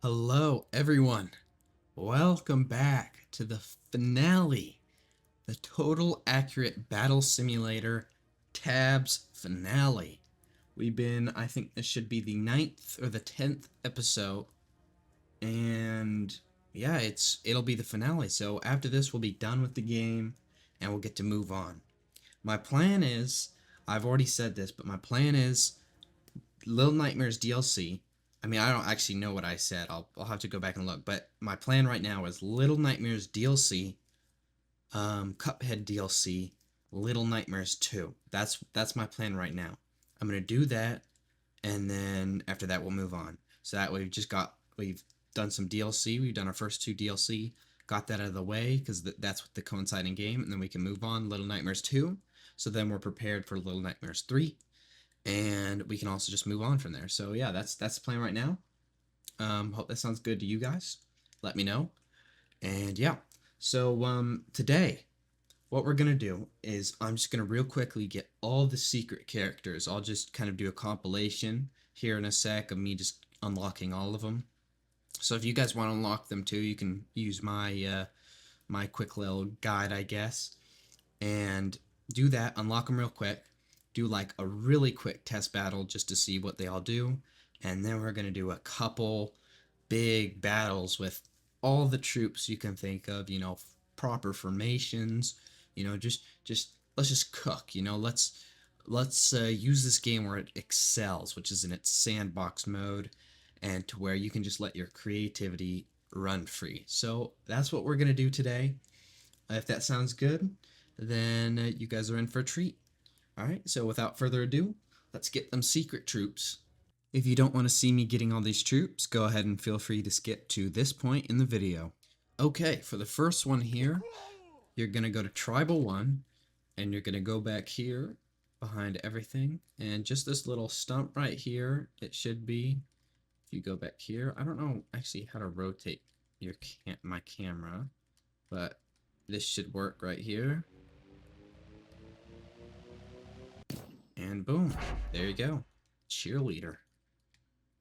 Hello, everyone. Welcome back to the finale, the Total Accurate Battle Simulator Tabs finale. I think this should be the ninth or the 10th episode, and yeah, it'll be the finale. So after this, we'll be done with the game, and we'll get to move on. My plan is, I've already said this, but my plan is Little Nightmares DLC. I mean, I don't actually know what I said. I'll have to go back and look. But my plan right now is Little Nightmares DLC, Cuphead DLC, Little Nightmares 2. That's my plan right now. I'm gonna do that, and then after that we'll move on. So that we've done some DLC. We've done our first two DLC. Got that out of the way because that's what the coinciding game, and then we can move on Little Nightmares 2. So then we're prepared for Little Nightmares 3, and we can also just move on from there. So yeah, that's the plan right now. Hope that sounds good to you guys. Let me know. And yeah, so today what we're gonna do is I'm just gonna real quickly get all the secret characters. I'll just kind of do a compilation here in a sec of me just unlocking all of them. So if you guys want to unlock them too, you can use my quick little guide, I guess, and do that. Unlock them real quick. Do like a really quick test battle just to see what they all do, and then we're gonna do a couple big battles with all the troops you can think of. Proper formations. Just let's just cook. Let's use this game where it excels, which is in its sandbox mode, and to where you can just let your creativity run free. So that's what we're gonna do today. If that sounds good, then you guys are in for a treat. Alright, so without further ado, let's get them secret troops. If you don't want to see me getting all these troops, go ahead and feel free to skip to this point in the video. Okay, for the first one here, you're going to go to Tribal 1, and you're going to go back here, behind everything, and just this little stump right here, it should be, if you go back here, I don't know actually how to rotate my camera, but this should work right here. And boom, there you go. Cheerleader.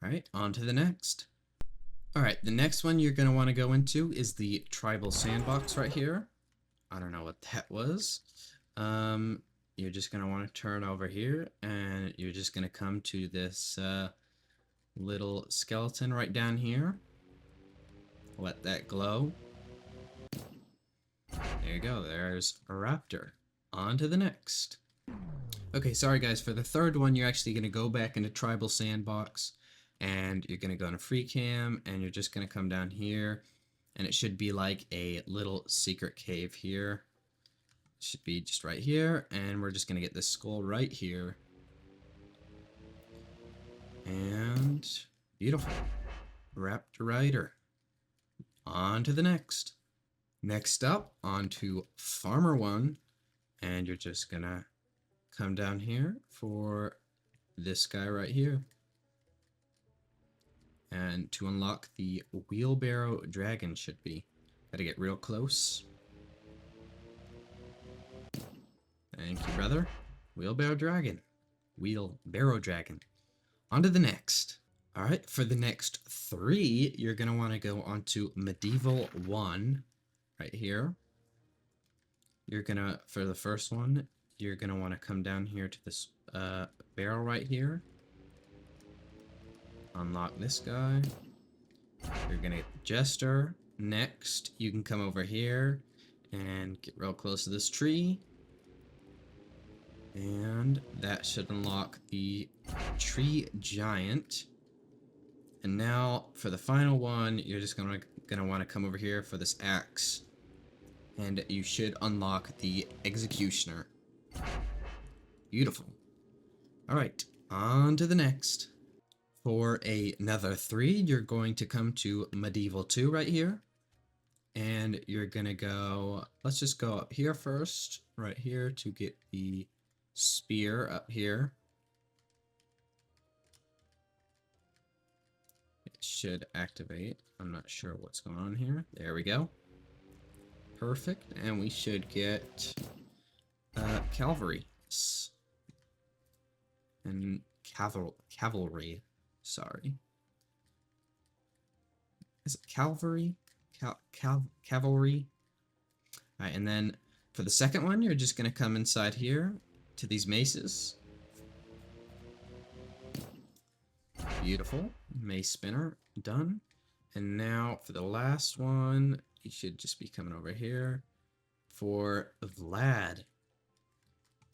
Alright, on to the next. Alright, the next one you're going to want to go into is the tribal sandbox right here. I don't know what that was. You're just going to want to turn over here, and you're just going to come to this little skeleton right down here. Let that glow. There you go, there's a raptor. On to the next. Okay, sorry guys, for the third one, you're actually going to go back into Tribal Sandbox, and you're going to go into Free Cam, and you're just going to come down here, and it should be like a little secret cave here. It should be just right here, and we're just going to get this skull right here. And beautiful. Raptor Rider. On to the next. Next up, on to Farmer 1, and you're just going to come down here for this guy right here. And to unlock the Wheelbarrow Dragon should be. Gotta get real close. Thank you, brother. Wheelbarrow Dragon. Wheelbarrow Dragon. On to the next. Alright, for the next three, you're gonna want to go onto Medieval 1 right here. For the first one, you're going to want to come down here to this barrel right here. Unlock this guy. You're going to get the Jester. Next, you can come over here and get real close to this tree. And that should unlock the Tree Giant. And now, for the final one, you're just going to want to come over here for this axe. And you should unlock the Executioner. Beautiful. Alright, on to the next. For another 3, you're going to come to Medieval 2 right here. And you're going to go, let's just go up here first, right here, to get the spear up here. It should activate. I'm not sure what's going on here. There we go. Perfect, and we should get cavalry. And cavalry, sorry. is it cavalry? Cavalry. All right, and then for the second one, you're just gonna come inside here to these maces. Beautiful. Mace spinner, done. And now for the last one, you should just be coming over here for Vlad.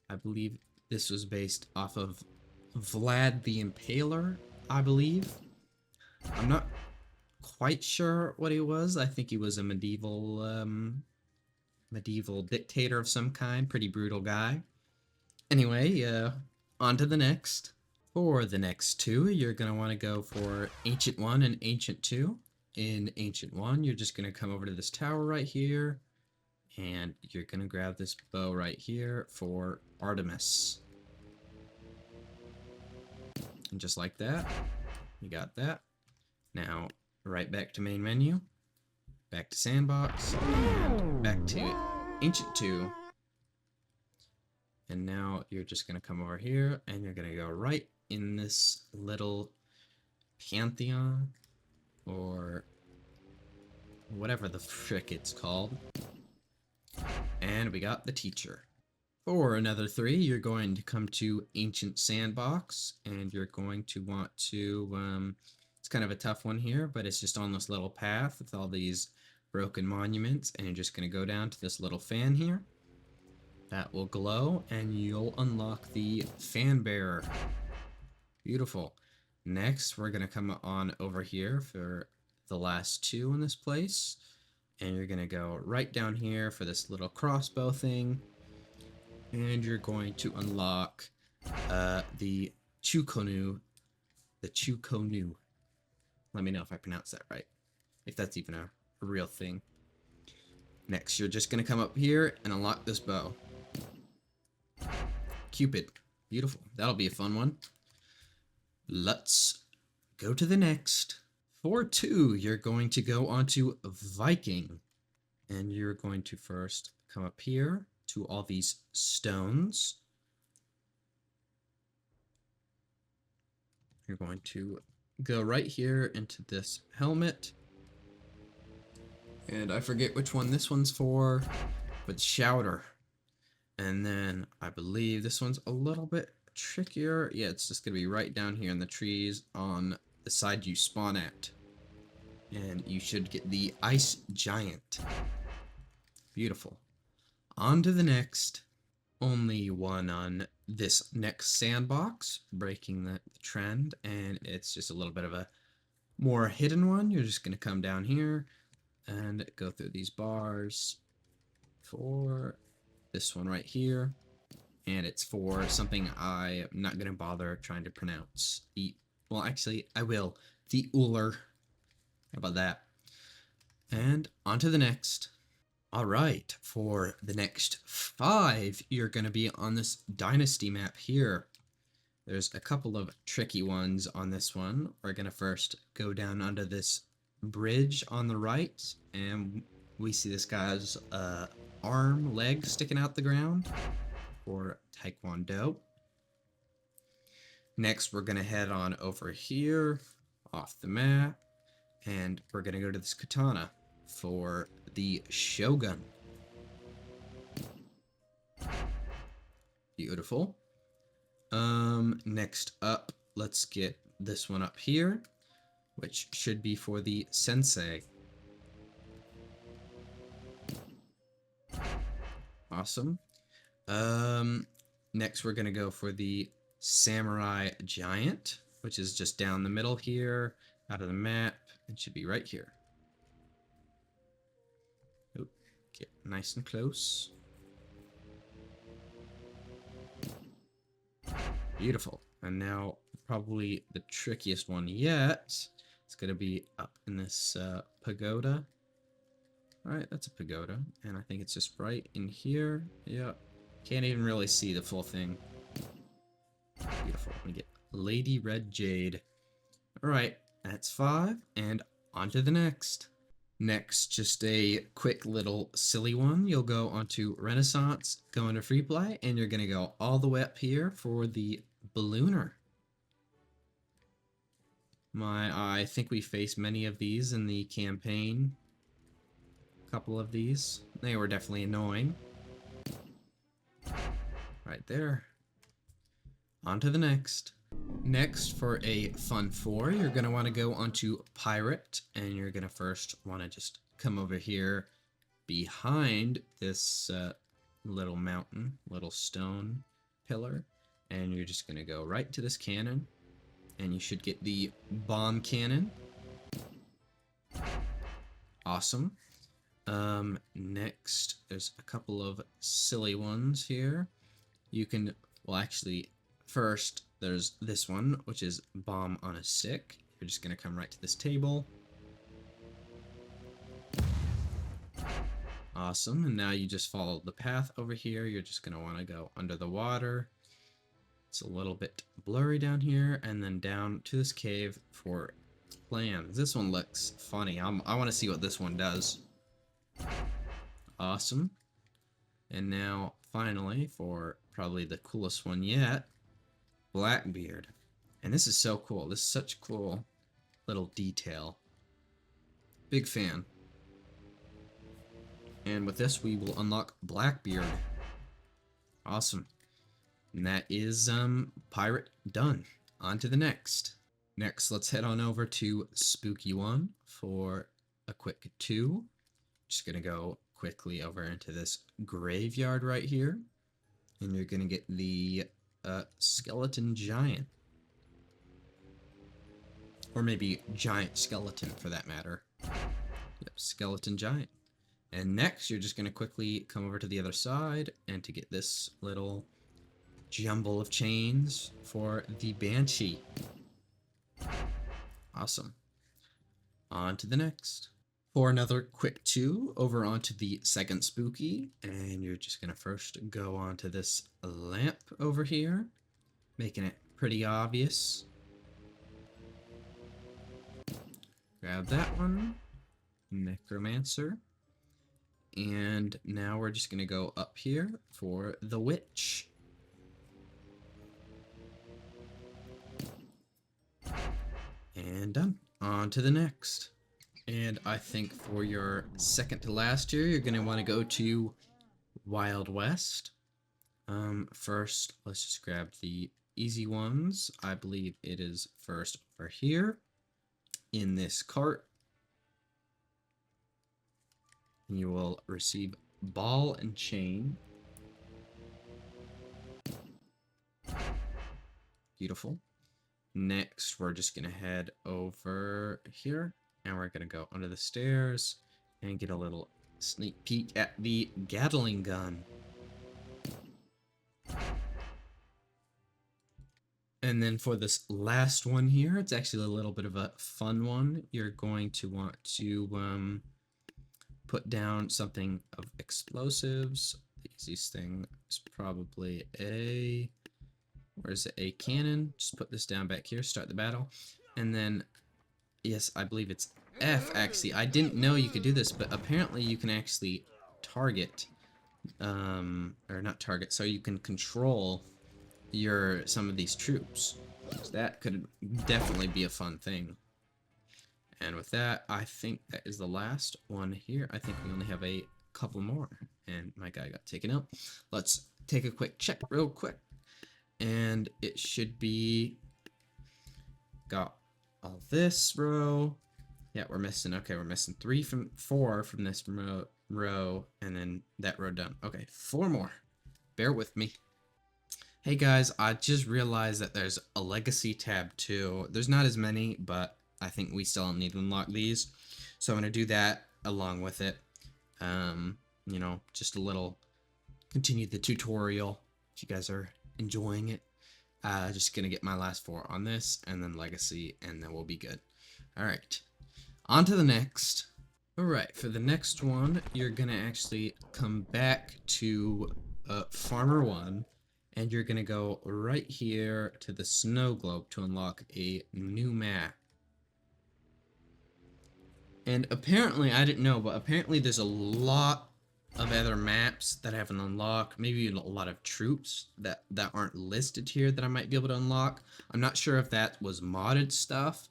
I believe this was based off of Vlad the Impaler, I believe. I'm not quite sure what he was. I think he was a medieval dictator of some kind, pretty brutal guy. Anyway, on to the next. For the next two, you're going to want to go for Ancient 1 and Ancient 2. In Ancient 1, you're just going to come over to this tower right here, and you're going to grab this bow right here for Artemis. And just like that, you got that. Now, right back to main menu, back to sandbox, and back to Ancient 2. And now you're just going to come over here, and you're going to go right in this little pantheon, or whatever the frick it's called. And we got the teacher. For another 3, you're going to come to Ancient Sandbox, and you're going to want to, it's kind of a tough one here, but it's just on this little path with all these broken monuments, and you're just going to go down to this little fan here. That will glow, and you'll unlock the Fan Bearer. Beautiful. Next, we're going to come on over here for the last 2 in this place, and you're going to go right down here for this little crossbow thing, and you're going to unlock the Chukonu. The Chukonu. Let me know if I pronounce that right, if that's even a real thing. Next, you're just going to come up here and unlock this bow. Cupid. Beautiful. That'll be a fun one. Let's go to the next. For 2, you're going to go onto Viking. And you're going to first come up here to all these stones. You're going to go right here into this helmet. And I forget which one this one's for, but Shouter. And then I believe this one's a little bit trickier. Yeah, it's just going to be right down here in the trees on the side you spawn at. And you should get the Ice Giant. Beautiful. On to the next. Only one on this next sandbox, breaking the trend, and it's just a little bit of a more hidden one. You're just going to come down here and go through these bars for this one right here, and it's for something I'm not going to bother trying to pronounce. Well, actually, I will. The Uller. How about that? And on to the next. Alright, for the next 5, you're going to be on this Dynasty map here. There's a couple of tricky ones on this one. We're going to first go down under this bridge on the right, and we see this guy's leg sticking out the ground for Taekwondo. Next, we're going to head on over here off the map, and we're going to go to this katana for the Shogun. Beautiful. Next up, let's get this one up here, which should be for the Sensei. Awesome. Next we're gonna go for the Samurai Giant, which is just down the middle here, out of the map. It should be right here. Oop, get nice and close. Beautiful. And now probably the trickiest one yet. It's gonna be up in this pagoda. Alright, that's a pagoda, and I think it's just right in here. Yep. Can't even really see the full thing. Beautiful. We get Lady Red Jade. Alright, that's 5, and on to the next. Next, just a quick little silly one. You'll go onto Renaissance, go into Free Play, and you're gonna go all the way up here for the Ballooner. I think we faced many of these in the campaign. A couple of these. They were definitely annoying. Right there. On to the next. Next, for a fun 4, you're going to want to go onto Pirate, and you're going to first want to just come over here behind this little mountain, little stone pillar, and you're just going to go right to this cannon, and you should get the bomb cannon. Awesome. Next, there's a couple of silly ones here. You can, well, actually, first, there's this one, which is Bomb on a Stick. You're just going to come right to this table. Awesome, and now you just follow the path over here. You're just going to want to go under the water. It's a little bit blurry down here, and then down to this cave for plans. This one looks funny. I want to see what this one does. Awesome. And now, finally, for probably the coolest one yet, Blackbeard. And this is so cool. This is such a cool little detail. Big fan. And with this, we will unlock Blackbeard. Awesome. And that is Pirate done. On to the next. Next, let's head on over to Spooky One for a quick 2. Just gonna go quickly over into this graveyard right here, and you're gonna get the skeleton giant, or maybe giant skeleton for that matter. Yep, skeleton giant. And next, you're just gonna quickly come over to the other side and to get this little jumble of chains for the banshee. Awesome. On to the next. For another quick 2, over onto the second spooky, and you're just gonna first go onto this lamp over here, making it pretty obvious. Grab that one, Necromancer, and now we're just gonna go up here for the witch. And done. On to the next. And I think for your second to last here, you're going to want to go to Wild West. First, let's just grab the easy ones. I believe it is first over here in this cart. And you will receive Ball and Chain. Beautiful. Next, we're just going to head over here. And we're going to go under the stairs and get a little sneak peek at the Gatling gun. And then for this last one here, it's actually a little bit of a fun one. You're going to want to put down something of explosives. The easiest thing is probably a cannon. Just put this down back here, start the battle. And then yes, I believe it's F, actually. I didn't know you could do this, but apparently you can actually target, or not target, so you can control some of these troops. So that could definitely be a fun thing. And with that, I think that is the last one here. I think we only have a couple more, and my guy got taken out. Let's take a quick check real quick, and it should be got all this row. Yeah, we're missing. Okay, we're missing 4 from this row, and then that row done. Okay, 4 more. Bear with me. Hey guys, I just realized that there's a legacy tab too. There's not as many, but I think we still need to unlock these. So I'm gonna do that along with it. You know, just a little continue the tutorial if you guys are enjoying it. Just gonna get my last 4 on this, and then legacy, and then we'll be good. Alright, on to the next. Alright, for the next one, you're gonna actually come back to Farmer 1, and you're gonna go right here to the snow globe to unlock a new map. And apparently, I didn't know, but apparently there's a lot of other maps that I haven't unlocked, maybe a lot of troops that aren't listed here that I might be able to unlock. I'm not sure if that was modded stuff,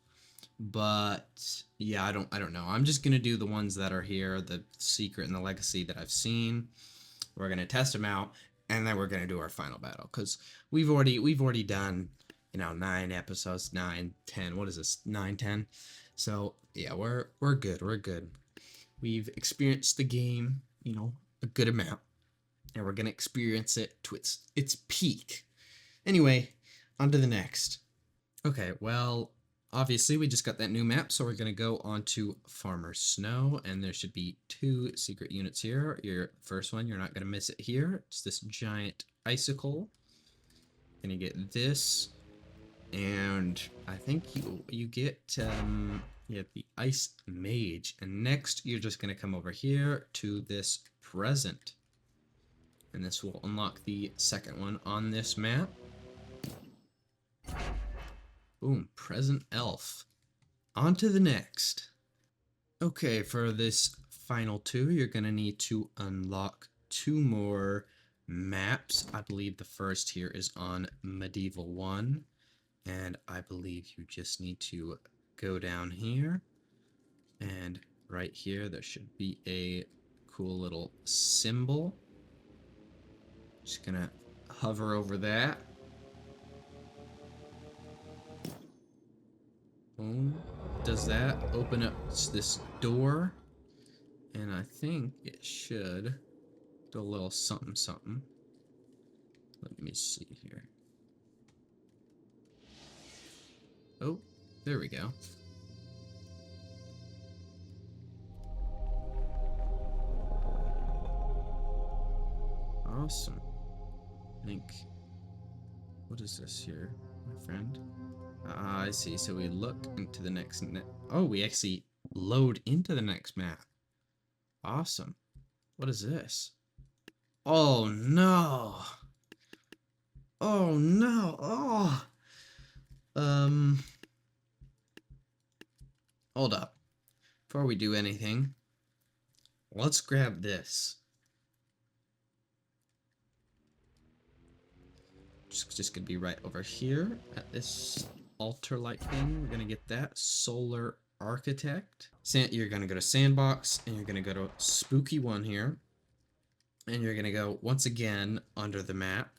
But yeah, I don't know. I'm just gonna do the ones that are here, the secret and the legacy that I've seen. We're gonna test them out, and then we're gonna do our final battle because we've already done 9 episodes, 9, 10. What is this? 9, 10. So yeah, we're good. We're good. We've experienced the game, a good amount, and we're gonna experience it to its peak. Anyway, on to the next. Okay, well, obviously we just got that new map, so we're going to go on to Farmer Snow, and there should be 2 secret units here. Your first one, you're not going to miss it here. It's this giant icicle. Gonna get this, and I think you get the Ice Mage, and next you're just going to come over here to this present, and this will unlock the second one on this map. Boom, present elf. On to the next. Okay, for this final 2, you're going to need to unlock 2 more maps. I believe the first here is on Medieval 1. And I believe you just need to go down here. And right here, there should be a cool little symbol. Just going to hover over that. Does that open up this door? And I think it should do a little something something. Let me see here. Oh, there we go. Awesome. I think, what is this here, my friend? I see. So we look into the next oh, we actually load into the next map. Awesome. What is this? Oh no. Oh no. Oh. Hold up. Before we do anything, let's grab this. Just gonna be right over here at this altar-like thing. We're gonna get that Solar Architect. You're gonna go to Sandbox, and you're gonna go to Spooky One here, and you're gonna go once again under the map.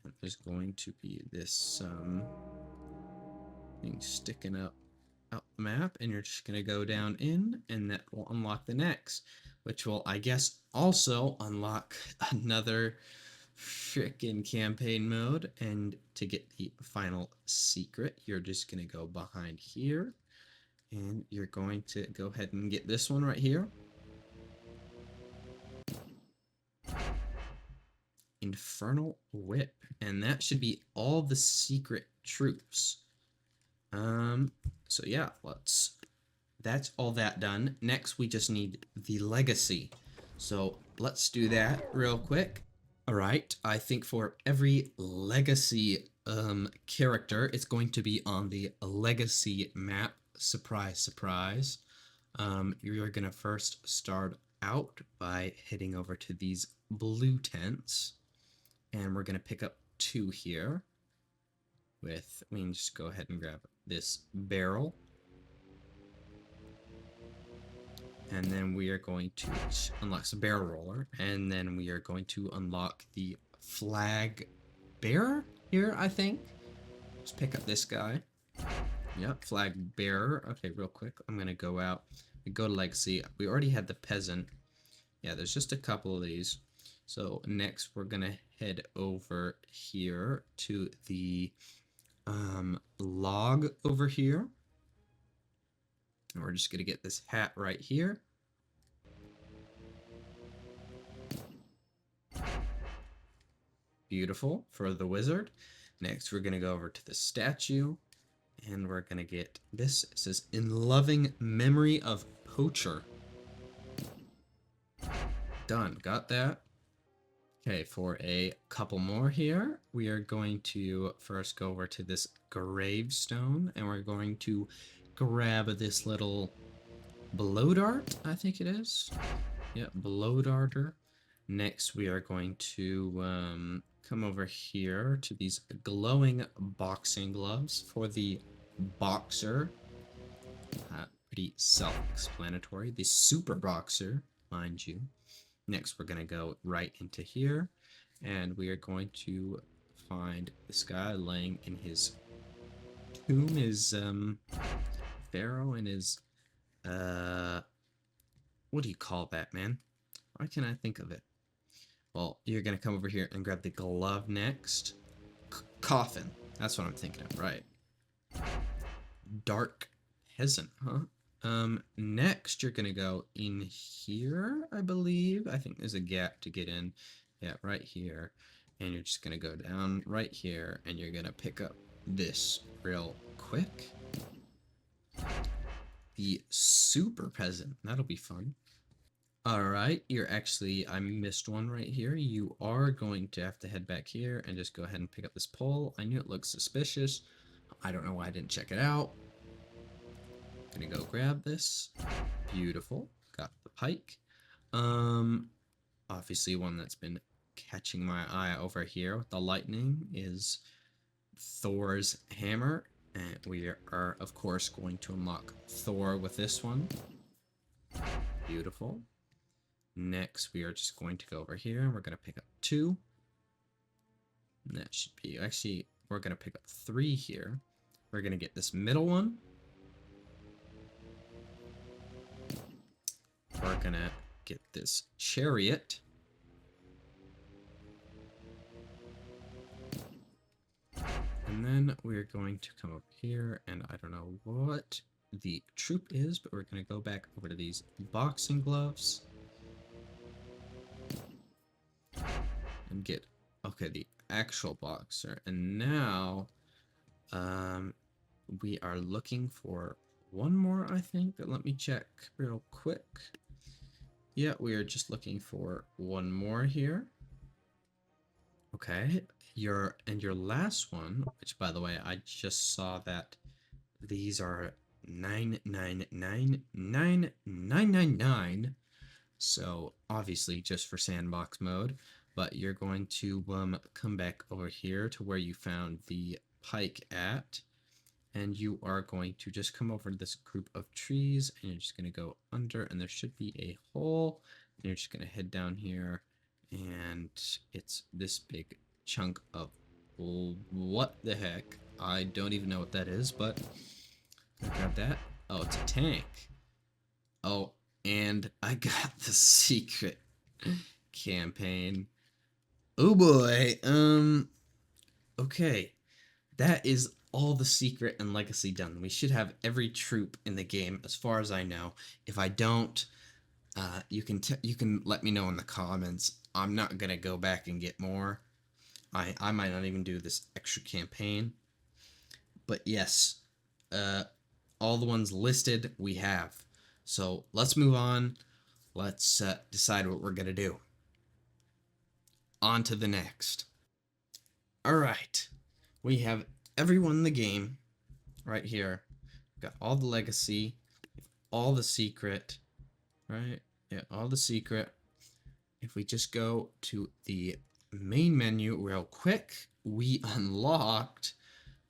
And there's going to be this thing sticking out the map, and you're just gonna go down in, and that will unlock the next, which will, I guess, also unlock another frickin' campaign mode. And to get the final secret, you're just gonna go behind here, and you're going to go ahead and get this one right here. Infernal Whip, and that should be all the secret troops. So yeah, that's all that done. Next, we just need the legacy. So let's do that real quick. All right, I think for every legacy character, it's going to be on the legacy map. Surprise, surprise. You're gonna first start out by heading over to these blue tents, and we're gonna pick up 2 here. We can just go ahead and grab this barrel, and then we are going to unlock the barrel roller, and then we are going to unlock the flag bearer here, I think. Let's pick up this guy. Yep, flag bearer. Okay, real quick, I'm gonna go out. We go to legacy. We already had the peasant. Yeah, there's just a couple of these. So next we're gonna head over here to the log over here. And we're just gonna get this hat right here. Beautiful, for the wizard. Next we're gonna go over to the statue, and we're gonna get this. It says, "In loving memory of Poacher." Done, got that. Okay, for a couple more here, we are going to first go over to this gravestone, and we're going to grab this little blow dart, I think it is. Yeah, blow darter. Next, we are going to come over here to these glowing boxing gloves for the Boxer, pretty self-explanatory. The Super Boxer, mind you. Next, we're going to go right into here, and we are going to find this guy laying in his tomb, his pharaoh, and his what do you call that, man? Why can't I think of it? Well, you're gonna come over here and grab the glove next. Coffin. That's what I'm thinking of, right? Dark peasant, huh? Next you're gonna go in here, I believe. I think there's a gap to get in. Yeah, right here. And you're just gonna go down right here, and you're gonna pick up this real quick. The super peasant. That'll be fun. Alright, I missed one right here. You are going to have to head back here and just go ahead and pick up this pole. I knew it looked suspicious. I don't know why I didn't check it out. Gonna go grab this. Beautiful. Got the pike. Obviously one that's been catching my eye over here with the lightning is Thor's hammer. And we are, of course, going to unlock Thor with this one. Beautiful. Next, we are just going to go over here and we're going to pick up 2. And that should be, actually, we're going to pick up 3 here. We're going to get this middle one. We're going to get this chariot. And then we're going to come over here, and I don't know what the troop is, but we're going to go back over to these boxing gloves. And get, okay, the actual boxer. And now, we are looking for one more, I think. But let me check real quick. Yeah, we are just looking for one more here. Okay, your last one, which by the way, I just saw that these are 9999999. So obviously just for sandbox mode, but you're going to come back over here to where you found the pike at, and you are going to just come over to this group of trees, and you're just going to go under, and there should be a hole, and you're just going to head down here, and it's this big chunk of what the heck. I don't even know what that is, but grab that. Oh, it's a tank. Oh, and I got the secret campaign. Oh boy. Okay. That is all the secret and legacy done. We should have every troop in the game, as far as I know. If I don't, you can let me know in the comments. I'm not gonna go back and get more. I might not even do this extra campaign. But yes, all the ones listed we have. So let's move on. Let's decide what we're gonna do. On to the next. Alright. We have everyone in the game right here. Got all the legacy, all the secret, right? Yeah, all the secret. If we just go to the main menu real quick, we unlocked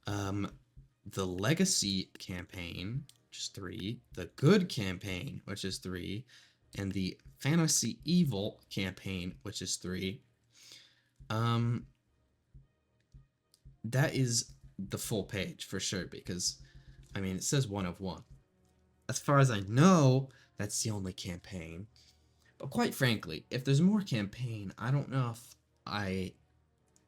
the legacy campaign, which is 3, the good campaign, which is 3, and the fantasy evil campaign, which is 3. That is the full page for sure, because I mean it says 1 of 1. As far as I know, that's the only campaign. But quite frankly, if there's more campaign, I don't know if I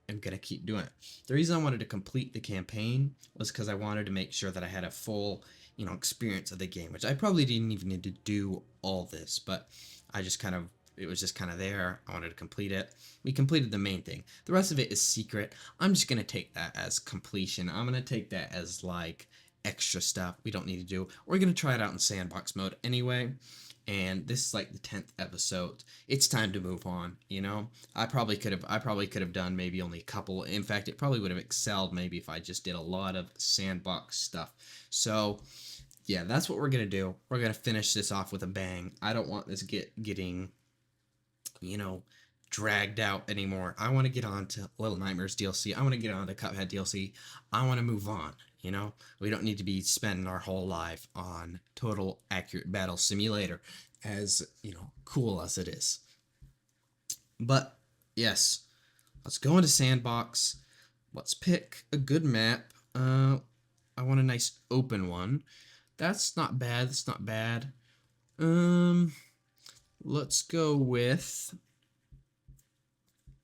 am gonna keep doing it. The reason I wanted to complete the campaign was because I wanted to make sure that I had a full, experience of the game, which I probably didn't even need to do all this, but I just it was just kind of there. I wanted to complete it. We completed the main thing. The rest of it is secret. I'm just gonna take that as completion. I'm gonna take that as like extra stuff we don't need to do. We're gonna try it out in sandbox mode anyway. And this is like the 10th episode. It's time to move on, I probably could have done maybe only a couple. In fact, it probably would have excelled maybe if I just did a lot of sandbox stuff. So, yeah, that's what we're going to do. We're going to finish this off with a bang. I don't want this getting dragged out anymore. I want to get on to Little Nightmares DLC. I want to get on to Cuphead DLC. I want to move on. You know, we don't need to be spending our whole life on Total Accurate Battle Simulator, as, you know, cool as it is. But, yes, let's go into Sandbox. Let's pick a good map. I want a nice open one. That's not bad. That's not bad. Let's go with.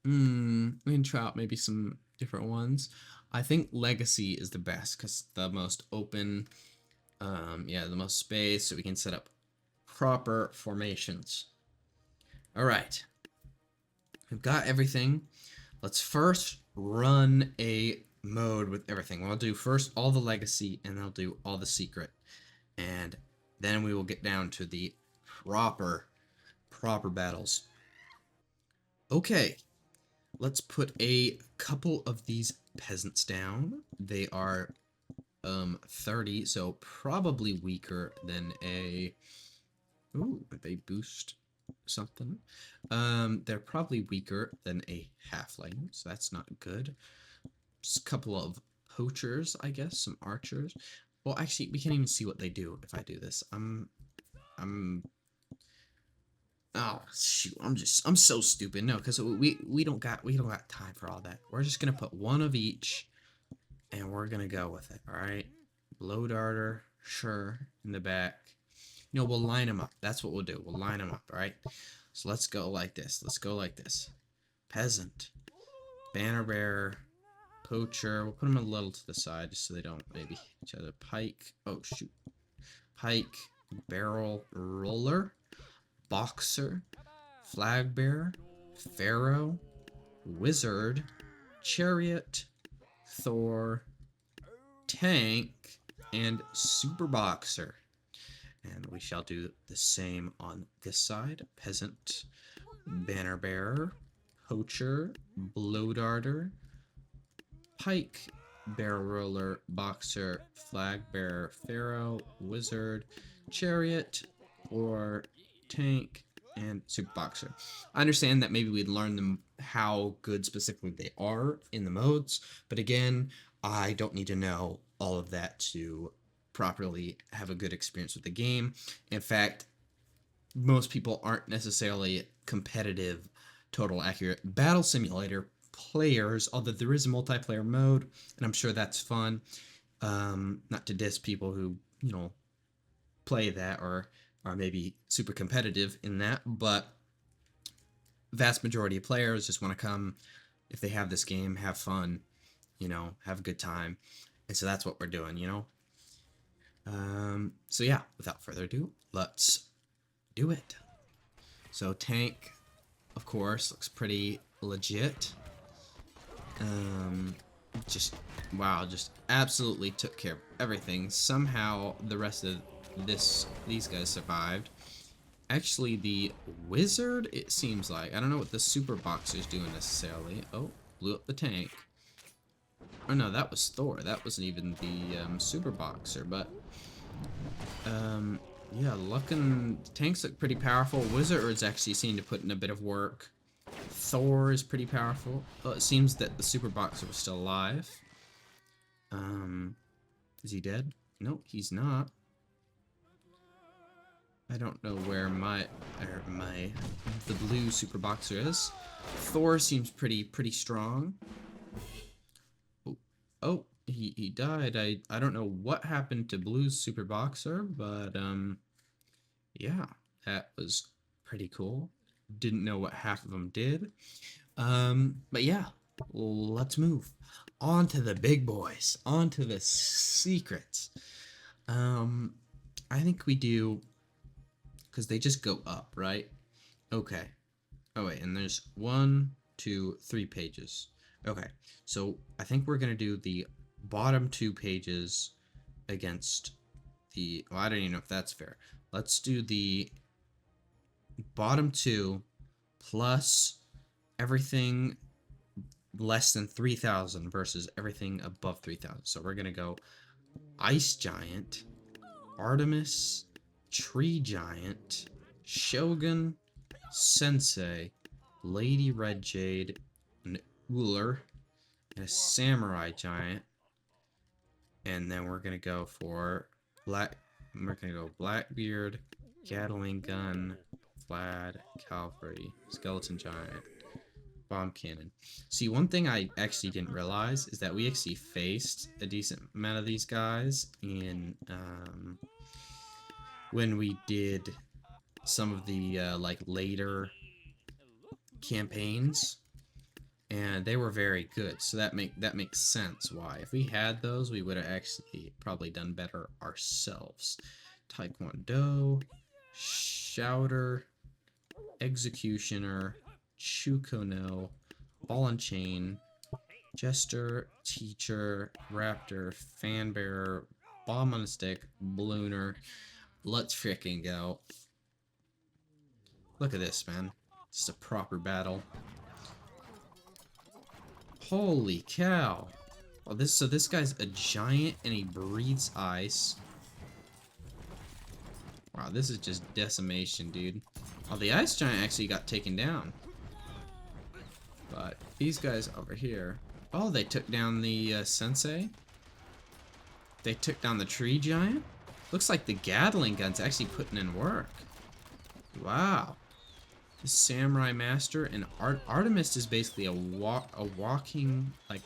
We can try out maybe some different ones. I think Legacy is the best because the most open. Yeah, the most space, so we can set up proper formations. All right, we've got everything. Let's first run a mode with everything. I'll do first all the Legacy, and I'll do all the Secret, and then we will get down to the proper battles. Okay, let's put a couple of these peasants down. They are 30, so probably weaker than a. Ooh, they boost something. They're probably weaker than a halfling, so that's not good. Just a couple of poachers, I guess, some archers. Well, actually, we can't even see what they do if I do this. Oh shoot! I'm so stupid. No, because we don't got time for all that. We're just gonna put one of each, and we're gonna go with it. All right, blow darter, sure, in the back. You know, we'll line them up. That's what we'll do. We'll line them up. All right. So let's go like this. Let's go like this. Peasant, banner bearer, poacher. We'll put them a little to the side just so they don't maybe hit each other. Pike. Oh shoot. Pike, barrel roller, boxer, flag bearer, pharaoh, wizard, chariot, Thor, tank, and super boxer. And we shall do the same on this side. Peasant, banner bearer, poacher, blow darter, pike, barrel roller, boxer, flag bearer, pharaoh, wizard, chariot, or tank, and super boxer. I understand that maybe we'd learn them how good specifically they are in the modes, but again, I don't need to know all of that to properly have a good experience with the game. In fact, most people aren't necessarily competitive Total Accurate Battle Simulator players, although there is a multiplayer mode, and I'm sure that's fun. Not to diss people who, you know, play that or are maybe super competitive in that, but vast majority of players just want to come, if they have this game, have fun, you know, have a good time. And so that's what we're doing, you know. So yeah, without further ado, let's do it. So tank, of course, looks pretty legit. Just wow, just absolutely took care of everything. Somehow the rest of these guys survived. Actually, the wizard, it seems like. I don't know what the super boxer's doing necessarily. Oh, blew up the tank. Oh no, that was Thor. That wasn't even the super boxer, but yeah, tanks look pretty powerful. Wizards actually seem to put in a bit of work. Thor is pretty powerful. Well, it seems that the super boxer was still alive. Is he dead? No, he's not. I don't know where the blue super boxer is. Thor seems pretty strong. Oh, he died. I don't know what happened to Blue's super boxer, but yeah, that was pretty cool. Didn't know what half of them did. But yeah, let's move on to the big boys, on to the secrets. I think we do, because they just go up, right? Okay. Oh wait, and there's 1, 2, 3 pages. Okay, so I think we're gonna do the bottom 2 pages against the. Well, I don't even know if that's fair. Let's do the bottom 2 plus everything less than 3,000 versus everything above 3,000. So we're gonna go Ice Giant, Artemis, Tree Giant, Shogun, Sensei, Lady Red Jade, an Uller, and a Samurai Giant. And then we're gonna go for we're gonna go Blackbeard, Gatling Gun, Vlad, Cavalry, Skeleton Giant, Bomb Cannon. See, one thing I actually didn't realize is that we actually faced a decent amount of these guys in when we did some of the like later campaigns, and they were very good. So that makes sense why. If we had those, we would have actually probably done better ourselves. Taekwondo, Shouter, Executioner, Chukono, Ball and Chain, Jester, Teacher, Raptor, Fanbearer, Bomb on a Stick, Ballooner. Let's freaking go. Look at this, man. Just a proper battle. Holy cow. Well, this guy's a giant and he breathes ice. Wow, this is just decimation, dude. Oh, the ice giant actually got taken down. But these guys over here... Oh, they took down the sensei. They took down the tree giant. Looks like the Gatling gun's actually putting in work. Wow. The Samurai Master and Artemis is basically a walking, like,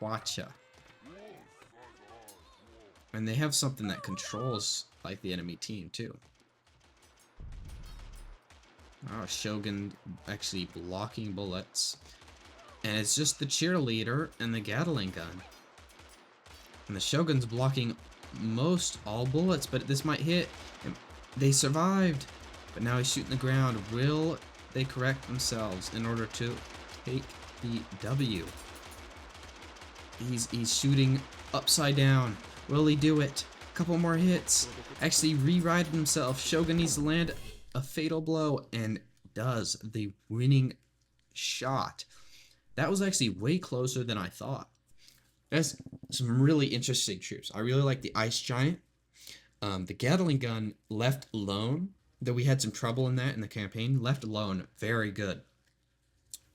Hwacha. And they have something that controls, like, the enemy team, too. Oh, Shogun actually blocking bullets. And it's just the cheerleader and the Gatling gun. And the Shogun's blocking most all bullets, but this might hit. They survived. But now he's shooting the ground. Will they correct themselves in order to take the W? He's shooting upside down. Will he do it? A couple more hits. Actually re-righted himself. Shogun needs to land a fatal blow and does the winning shot. That was actually way closer than I thought. That's some really interesting troops. I really like the Ice Giant. The Gatling gun left alone, though we had some trouble in that in the campaign, left alone, very good.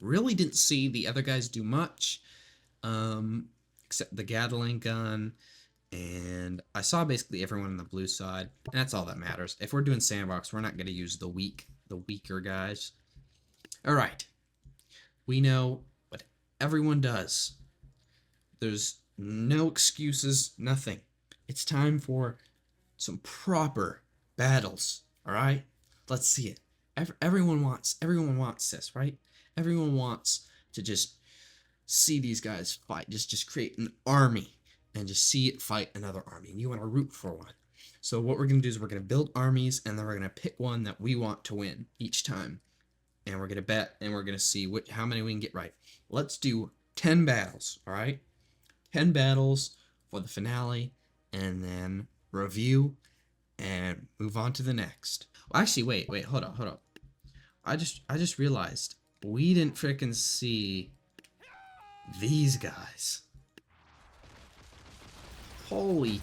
Really didn't see the other guys do much, except the Gatling gun, and I saw basically everyone on the blue side, and that's all that matters. If we're doing sandbox, we're not going to use the weaker guys. Alright, we know what everyone does. There's no excuses, nothing. It's time for some proper battles, alright? Let's see it. Everyone wants this, right? Everyone wants to just see these guys fight, just create an army and just see it fight another army, and you want to root for one. So what we're going to do is we're going to build armies, and then we're going to pick one that we want to win each time. And we're going to bet, and we're going to see how many we can get right. Let's do 10 battles, alright? 10 battles for the finale, and then review, and move on to the next. Well, actually, wait, hold up. I just realized we didn't frickin' see these guys. Holy.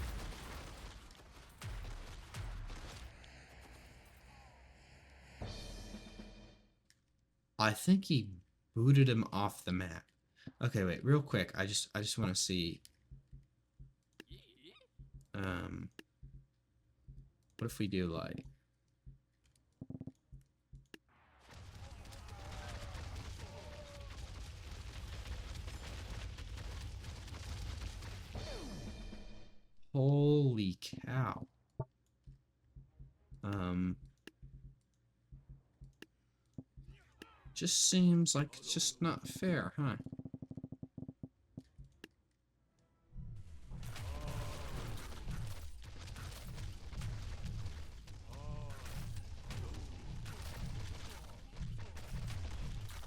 I think he booted him off the map. Okay, wait, real quick. I just want to see. What if we do like? Holy cow. Just seems like it's just not fair, huh?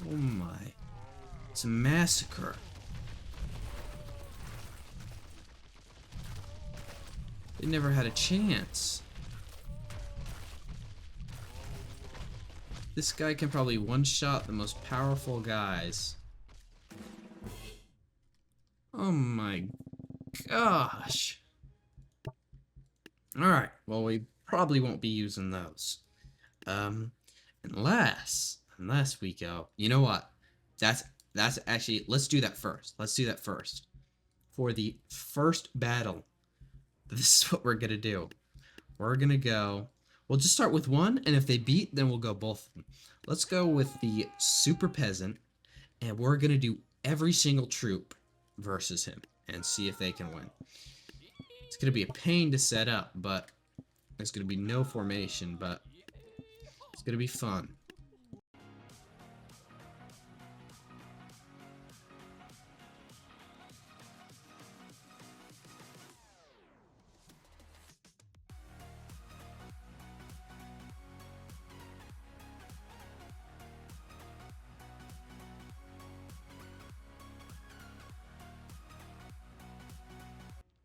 Oh my. It's a massacre. They never had a chance. This guy can probably one-shot the most powerful guys. Oh my gosh. Alright, well we probably won't be using those. Unless we go, you know what? That's actually, let's do that first. Let's do that first. For the first battle, This is what we're gonna do. We're gonna go. We'll just start with one, and if they beat, then we'll go both of them. Let's go with the super peasant, and we're gonna do every single troop versus him and see if they can win. It's gonna be a pain to set up, but there's gonna be no formation, but it's gonna be fun.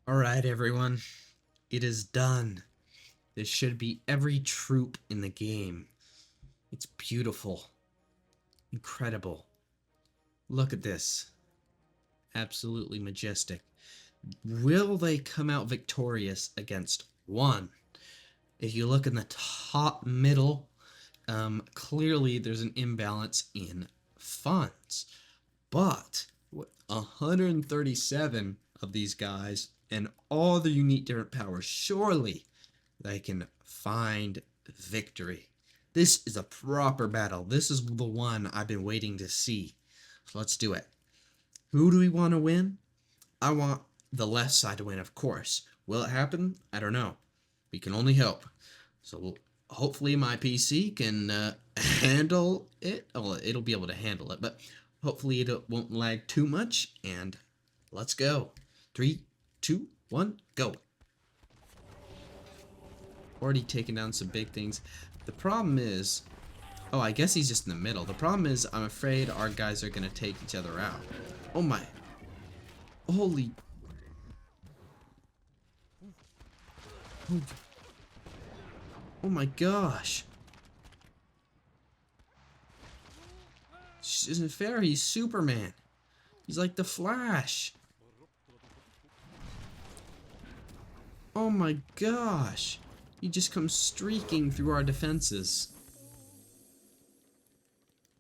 Alright, everyone. It is done. This should be every troop in the game. It's beautiful. Incredible. Look at this. Absolutely majestic. Will they come out victorious against one? If you look in the top middle, clearly there's an imbalance in funds. But with 137 of these guys and all the unique different powers, surely they can find victory. This is a proper battle. This is the one I've been waiting to see. So let's do it. Who do we want to win? I want the left side to win, of course. Will it happen? I don't know. We can only hope. So hopefully my PC can handle it. Well, it'll be able to handle it, but hopefully it won't lag too much. And let's go. 3, 2, 1, go. Already taken down some big things. The problem is, oh, I guess he's just in the middle. The problem is, I'm afraid our guys are going to take each other out. Oh my. Holy. Oh my gosh. This isn't fair. He's Superman. He's like the Flash. Oh my gosh. He just comes streaking through our defenses.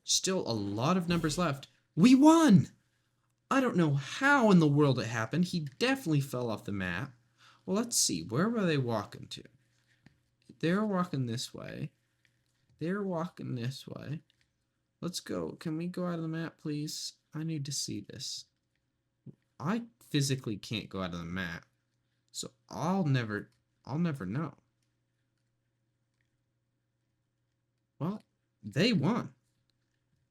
Still a lot of numbers left. We won! I don't know how in the world it happened. He definitely fell off the map. Well, let's see. Where were they walking to? They're walking this way. They're walking this way. Let's go. Can we go out of the map, please? I need to see this. I physically can't go out of the map. So I'll never know. Well, they won.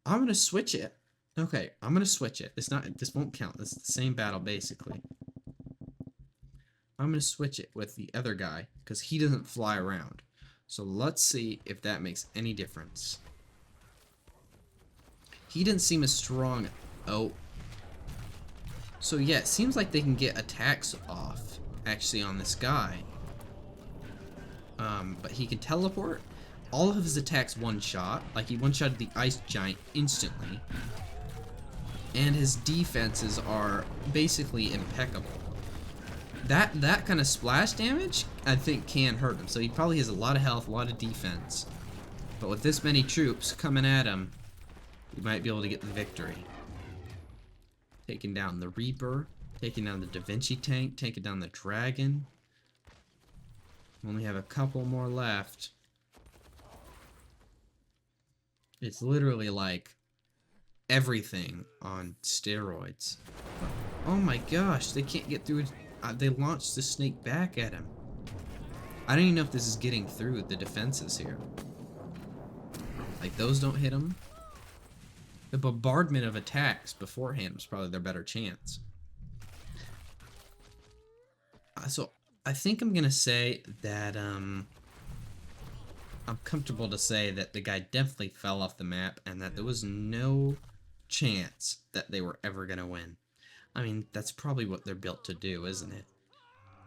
I'm gonna switch it. Okay, I'm gonna switch it. This won't count. This is the same battle basically. I'm gonna switch it with the other guy because he doesn't fly around. So let's see if that makes any difference. He didn't seem as strong. Oh. So yeah, it seems like they can get attacks off actually on this guy. But he can teleport. All of his attacks one-shot. Like he one-shotted the ice giant instantly. And his defenses are basically impeccable. That kind of splash damage, I think, can hurt him. So he probably has a lot of health, a lot of defense. But with this many troops coming at him, we might be able to get the victory. Taking down the Reaper, taking down the Da Vinci tank, taking down the Dragon. Only have a couple more left. It's literally like everything on steroids. Oh my gosh, they can't get through it. They launched the snake back at him. I don't even know if this is getting through the defenses here. Like, those don't hit him. The bombardment of attacks beforehand was probably their better chance. So, I think I'm gonna say that, I'm comfortable to say that the guy definitely fell off the map and that there was no chance that they were ever gonna win. I mean, that's probably what they're built to do, isn't it?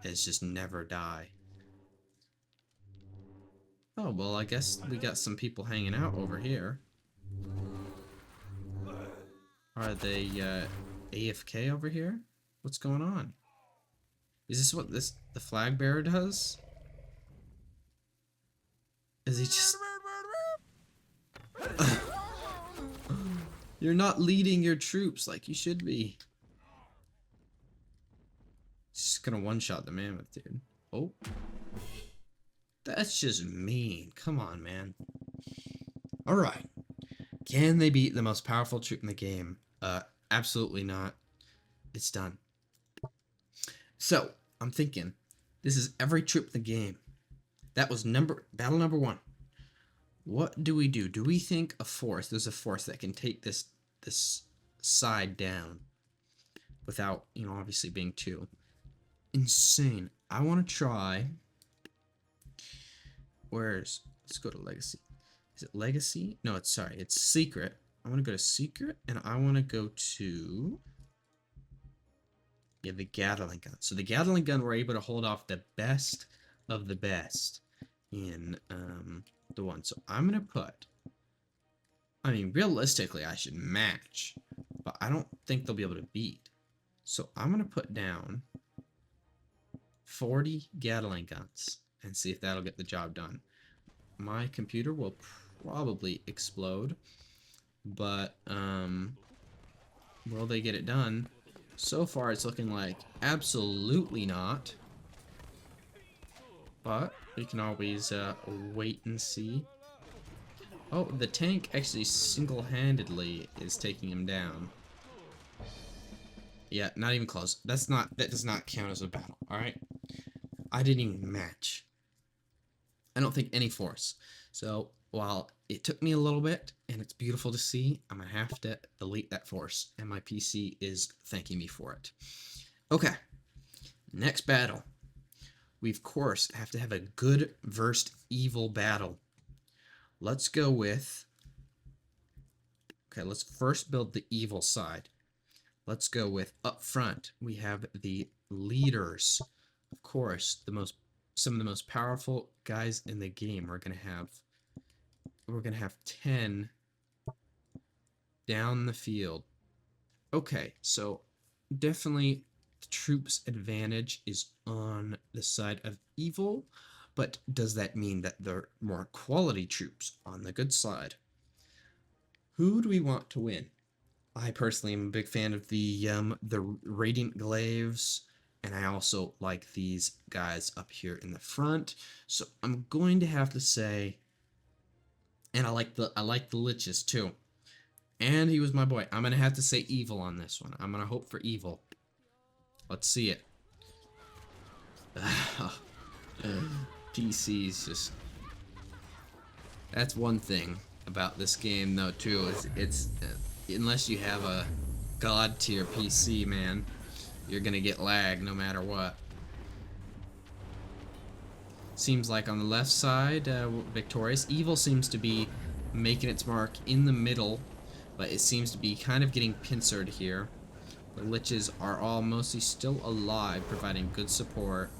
Is just never die. Oh, well, I guess we got some people hanging out over here. Are they, AFK over here? What's going on? Is this what the flag bearer does? Is he just... You're not leading your troops like you should be. He's just gonna one-shot the mammoth, dude. Oh, that's just mean. Come on, man. All right. Can they beat the most powerful troop in the game? Absolutely not. It's done. So, I'm thinking, this is every troop in the game. That was battle number 1. What do we do? Do we think a force, there's a force that can take this side down without, obviously being too insane? I want to try, let's go to Legacy. Is it Legacy? No, it's Secret. I want to go to Secret, and I want to go to, the Gatling gun. So the Gatling gun, we're able to hold off the best of the best in the one. So I'm going to put, realistically, I should match, but I don't think they'll be able to beat. So I'm going to put down 40 Gatling guns and see if that'll get the job done. My computer will probably explode, but will they get it done? So far it's looking like absolutely not, but we can always wait and see. Oh, the tank actually single-handedly is taking him down. Yeah, not even close. That does not count as a battle, alright? I didn't even match. I don't think any force. So, while it took me a little bit, and it's beautiful to see, I'm going to have to delete that force, and my PC is thanking me for it. Okay, next battle. We, of course, have to have a good versus evil battle. Let's go with... Okay, let's first build the evil side. Let's go with, up front, we have the leaders. Of course, some of the most powerful guys in the game. We're gonna have 10 down the field. Okay, so definitely the troops' advantage is on the side of evil, but does that mean that there are more quality troops on the good side? Who do we want to win? I personally am a big fan of the Radiant Glaives, and I also like these guys up here in the front. So I'm going to have to say, and I like the Liches too. And he was my boy. I'm gonna have to say evil on this one. I'm gonna hope for evil. Let's see it. PC's just... That's one thing about this game, though, too. It's unless you have a god tier PC, man, you're gonna get lag no matter what. Seems like on the left side, victorious. Evil seems to be making its mark in the middle, but it seems to be kind of getting pincered here. The Liches are all mostly still alive, providing good support.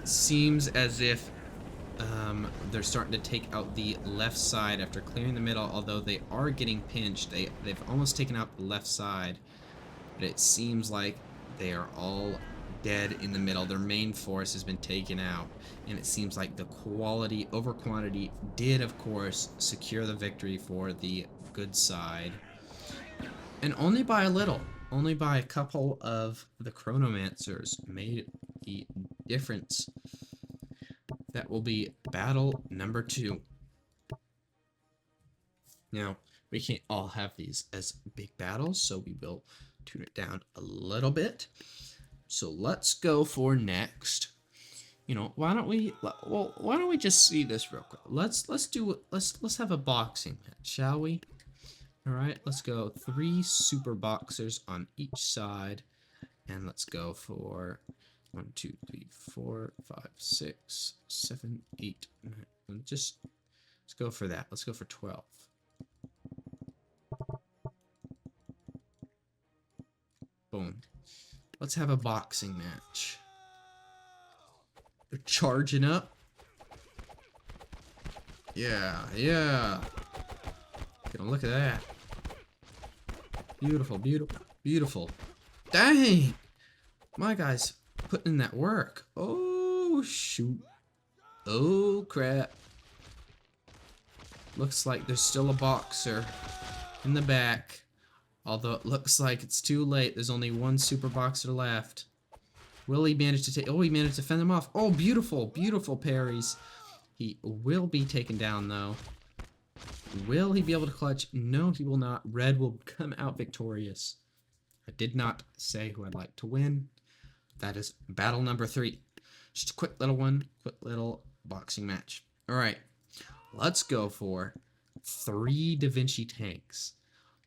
Seems as if they're starting to take out the left side after clearing the middle, although they are getting pinched. They've almost taken out the left side, but it seems like they are all dead in the middle. Their main force has been taken out, and it seems like the quality over quantity did, of course, secure the victory for the good side. And only by a little. Only by a couple of the Chronomancers made the difference. That will be battle number 2. Now, we can't all have these as big battles, so we will tune it down a little bit. So let's go for next. Why don't we just see this real quick? Let's have a boxing match, shall we? All right, let's go 3 super boxers on each side, and let's go for 1, 2, 3, 4, 5, 6, 7, 8, 9. Let's go for that. Let's go for 12. Boom. Let's have a boxing match. They're charging up. Yeah. Look at that. Beautiful. Dang! My guy's putting in that work. Oh, shoot. Oh, crap. Looks like there's still a boxer in the back. Although it looks like it's too late. There's only one super boxer left. Will he manage to take... Oh, he managed to fend them off. Oh, beautiful, beautiful parries. He will be taken down, though. Will he be able to clutch? No, he will not. Red will come out victorious. I did not say who I'd like to win. That is battle number 3. Just a quick little one. Quick little boxing match. All right. Let's go for 3 Da Vinci tanks.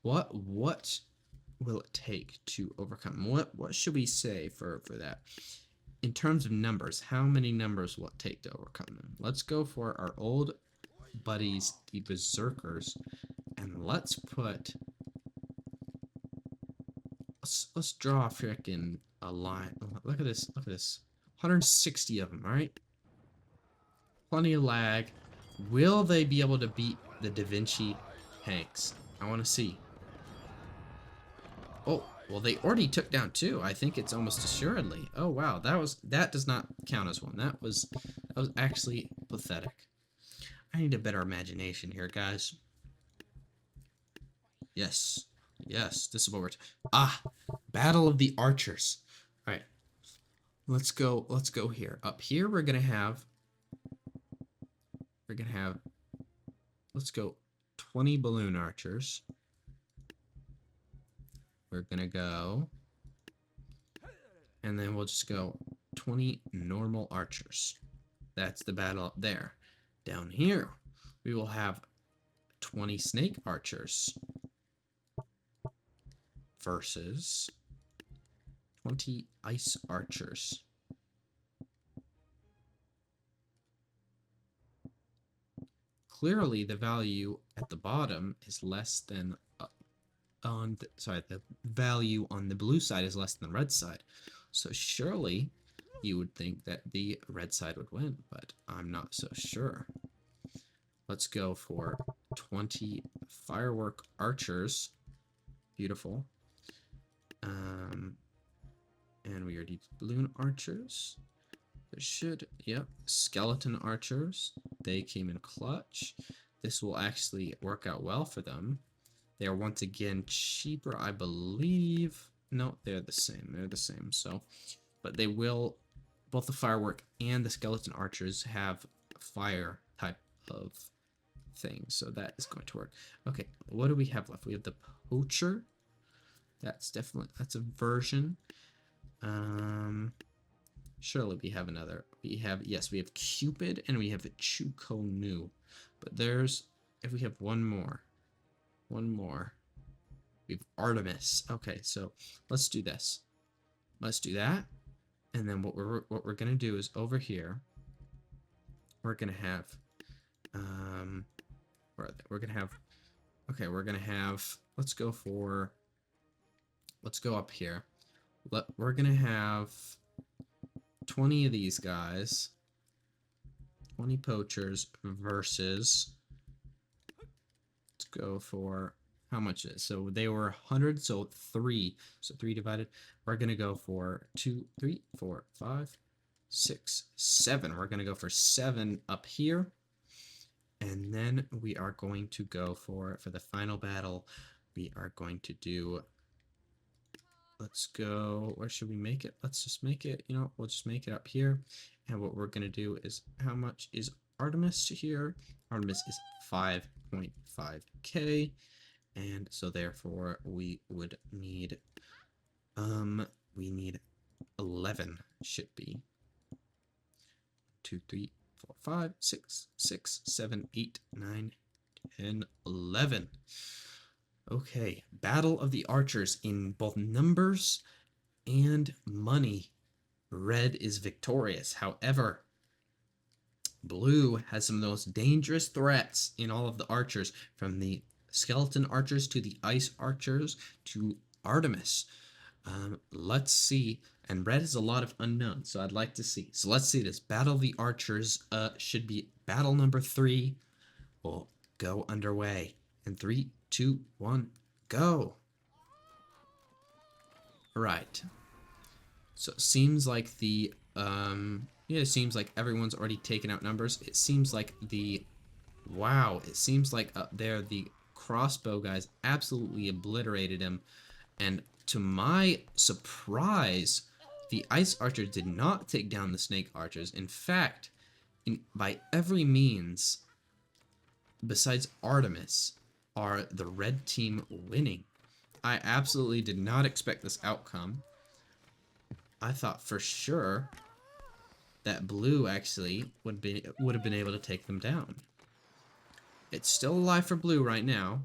What will it take to overcome? What should we say for that? In terms of numbers, how many numbers will it take to overcome them? Let's go for our old buddies, the Berserkers, and let's draw a freaking a line. Look at this, 160 of them, all right? Plenty of lag. Will they be able to beat the Da Vinci tanks? I want to see. Oh, well, they already took down 2. I think it's almost assuredly. Oh wow, that does not count as one. That was actually pathetic. I need a better imagination here, guys. Yes, this is what we're Battle of the Archers. All right, let's go here. Up here, we're gonna have. Let's go 20 balloon archers. We're gonna go, and then we'll just go 20 normal archers. That's the battle up there. Down here, we will have 20 snake archers versus 20 ice archers. Clearly, the value at the bottom is less than the value on the blue side is less than the red side. So surely you would think that the red side would win, but I'm not so sure. Let's go for 20 firework archers. Beautiful. And we already did balloon archers. There should, yep, skeleton archers. They came in clutch. This will actually work out well for them. They are once again cheaper, I believe. No, they're the same. So, but they will, both the firework and the skeleton archers have fire type of things. So that is going to work. Okay, what do we have left? We have the poacher. That's a version. Surely we have another. We have Cupid and we have the Chukonu. But if we have one more. We have Artemis. Okay, so let's do this. Let's do that. And then what we're gonna do is over here, we're gonna have let's go up here. We're gonna have 20 of these guys, 20 poachers versus, let's go for, how much is it? So they were 100, so 3. So 3 divided. We're going to go for 2, 3, 4, 5, 6, 7. We're going to go for 7 up here. And then we are going to go for the final battle, we are going to do, let's go, where should we make it? Let's just make it, we'll just make it up here. And what we're going to do is, how much is Artemis here? Artemis is 5.5k. And so therefore we would need, we need 11, should be 2, 3, 4, 5, 6, 7, 8, 9, 10, 11. Okay, Battle of the Archers in both numbers and money. Red is victorious. However, blue has some of the most dangerous threats in all of the archers, from the skeleton archers to the ice archers to Artemis. Let's see. And red has a lot of unknowns, so I'd like to see. So let's see this. Battle of the Archers should be battle number 3. Will go underway. In 3, 2, 1, go. Right. So it seems like it seems like everyone's already taken out numbers. It seems like it seems like up there the crossbow guys absolutely obliterated him. And to my surprise, The ice archers did not take down the snake archers. In fact, by every means, besides Artemis, are the red team winning. I absolutely did not expect this outcome. I thought for sure that blue actually would have been able to take them down. It's still alive for blue right now.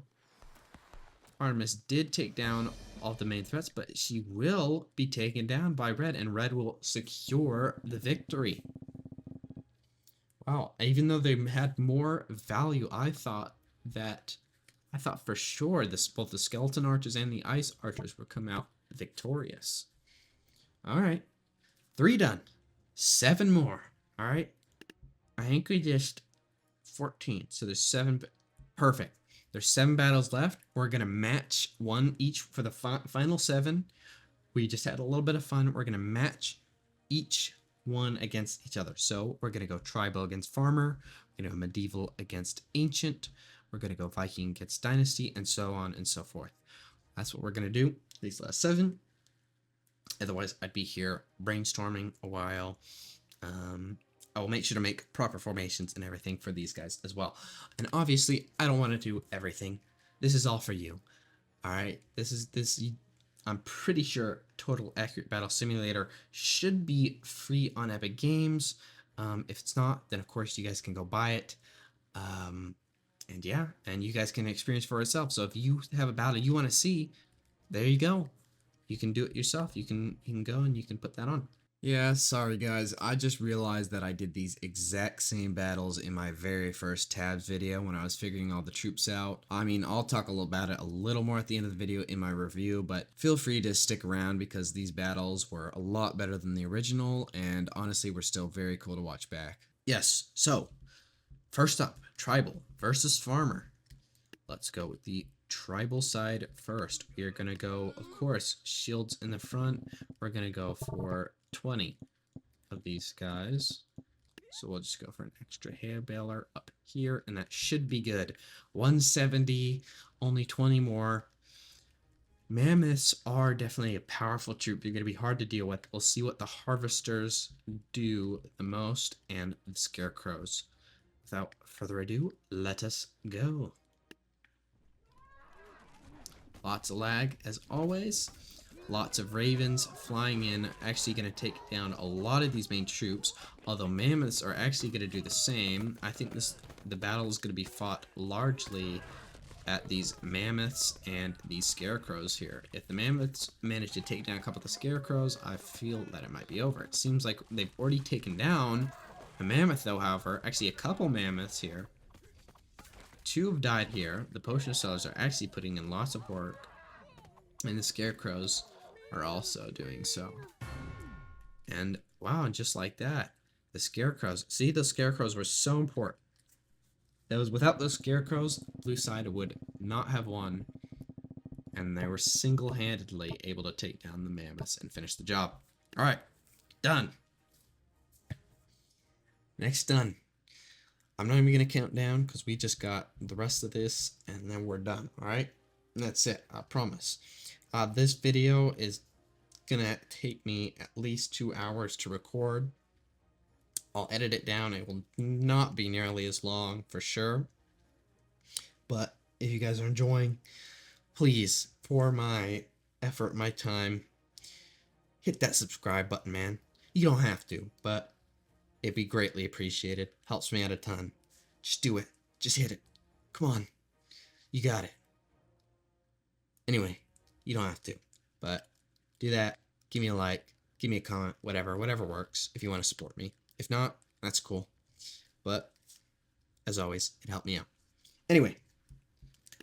Artemis did take down all the main threats, but she will be taken down by red, and red will secure the victory. Wow, even though they had more value, I thought for sure both the skeleton archers and the ice archers would come out victorious. All right, 3 done. 7 more. All right, I think we just 14. So there's 7. Perfect. There's 7 battles left. We're gonna match one each for the final 7. We just had a little bit of fun. We're gonna match each one against each other. So we're gonna go tribal against farmer. We're gonna go medieval against ancient. We're gonna go Viking against dynasty, and so on and so forth. That's what we're gonna do these last 7. Otherwise, I'd be here brainstorming a while. I will make sure to make proper formations and everything for these guys as well. And obviously, I don't want to do everything. This is all for you. All right, I'm pretty sure Total Accurate Battle Simulator should be free on Epic Games. If it's not, then of course you guys can go buy it. And yeah, and you guys can experience for yourself. So if you have a battle you want to see, there you go. You can do it yourself. You can go and you can put that on. Yeah, sorry guys, I just realized that I did these exact same battles in my very first tabs video when I was figuring all the troops out. I mean, I'll talk a little about it a little more at the end of the video in my review, but feel free to stick around because these battles were a lot better than the original, and honestly were still very cool to watch back. Yes, so first up, tribal versus farmer. Let's go with the tribal side first. We are going to go, of course, shields in the front. We're going to go for 20 of these guys. So we'll just go for an extra hair baler up here, and that should be good. 170, only 20 more. Mammoths are definitely a powerful troop. They're going to be hard to deal with. We'll see what the harvesters do the most, and the scarecrows. Without further ado, let us go. Lots of lag, as always. Lots of ravens flying in, actually going to take down a lot of these main troops, although mammoths are actually going to do the same. I think the battle is going to be fought largely at these mammoths and these scarecrows here. If the mammoths manage to take down a couple of the scarecrows, I feel that it might be over. It seems like they've already taken down a mammoth, though, however. Actually, a couple mammoths here. 2 have died here. The potion sellers are actually putting in lots of work, and the scarecrows are also doing so. And wow, and just like that, the scarecrows. See, the scarecrows were so important. Without those scarecrows, blue side would not have won, and they were single-handedly able to take down the mammoths and finish the job. All right, done. Next done. I'm not even gonna count down because we just got the rest of this, and then we're done. All right, and that's it. I promise. This video is gonna take me at least 2 hours to record. I'll edit it down. It will not be nearly as long for sure. But if you guys are enjoying, please, for my effort, my time, hit that subscribe button, man. You don't have to, but it'd be greatly appreciated. Helps me out a ton. Just do it. Just hit it. Come on. You got it. Anyway, you don't have to, but do that. Give me a like. Give me a comment. Whatever works if you want to support me. If not, that's cool. But as always, it helped me out. Anyway,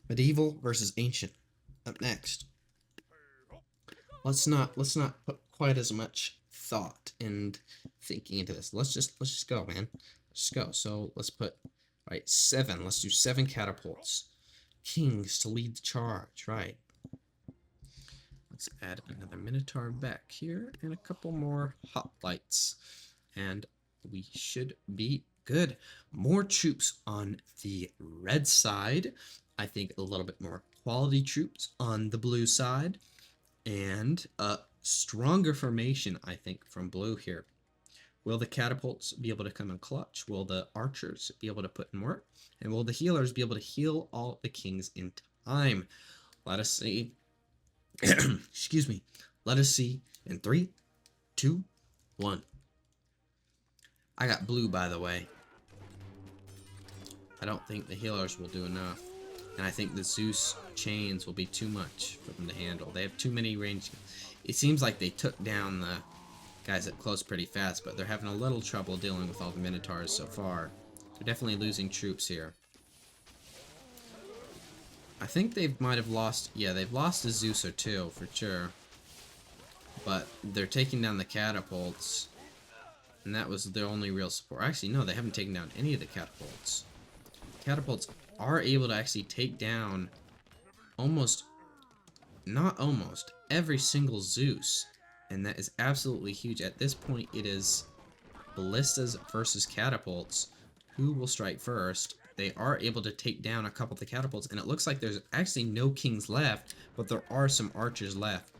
medieval versus ancient. Up next. Let's not put quite as much thought and thinking into this. Let's just go, man. Let's go. So let's put 7. Let's do 7 catapults. Kings to lead the charge, right? Let's add another minotaur back here and a couple more hoplites, and we should be good. More troops on the red side. I think a little bit more quality troops on the blue side, and stronger formation, I think, from blue here. Will the catapults be able to come in clutch? Will the archers be able to put in work? And will the healers be able to heal all the kings in time? Let us see. Excuse me. Let us see in 3, 2, 1. I got blue, by the way. I don't think the healers will do enough. And I think the Zeus chains will be too much for them to handle. They have too many range. It seems like they took down the guys up close pretty fast, but they're having a little trouble dealing with all the Minotaurs so far. They're definitely losing troops here. I think they might have lost, yeah, they've lost a Zeus or two, for sure. But they're taking down the catapults, and that was their only real support. Actually, no, they haven't taken down any of the catapults. Catapults are able to actually take down every single Zeus. And that is absolutely huge. At this point, it is ballistas versus catapults. Who will strike first? They are able to take down a couple of the catapults, and it looks like there's actually no kings left, but there are some archers left,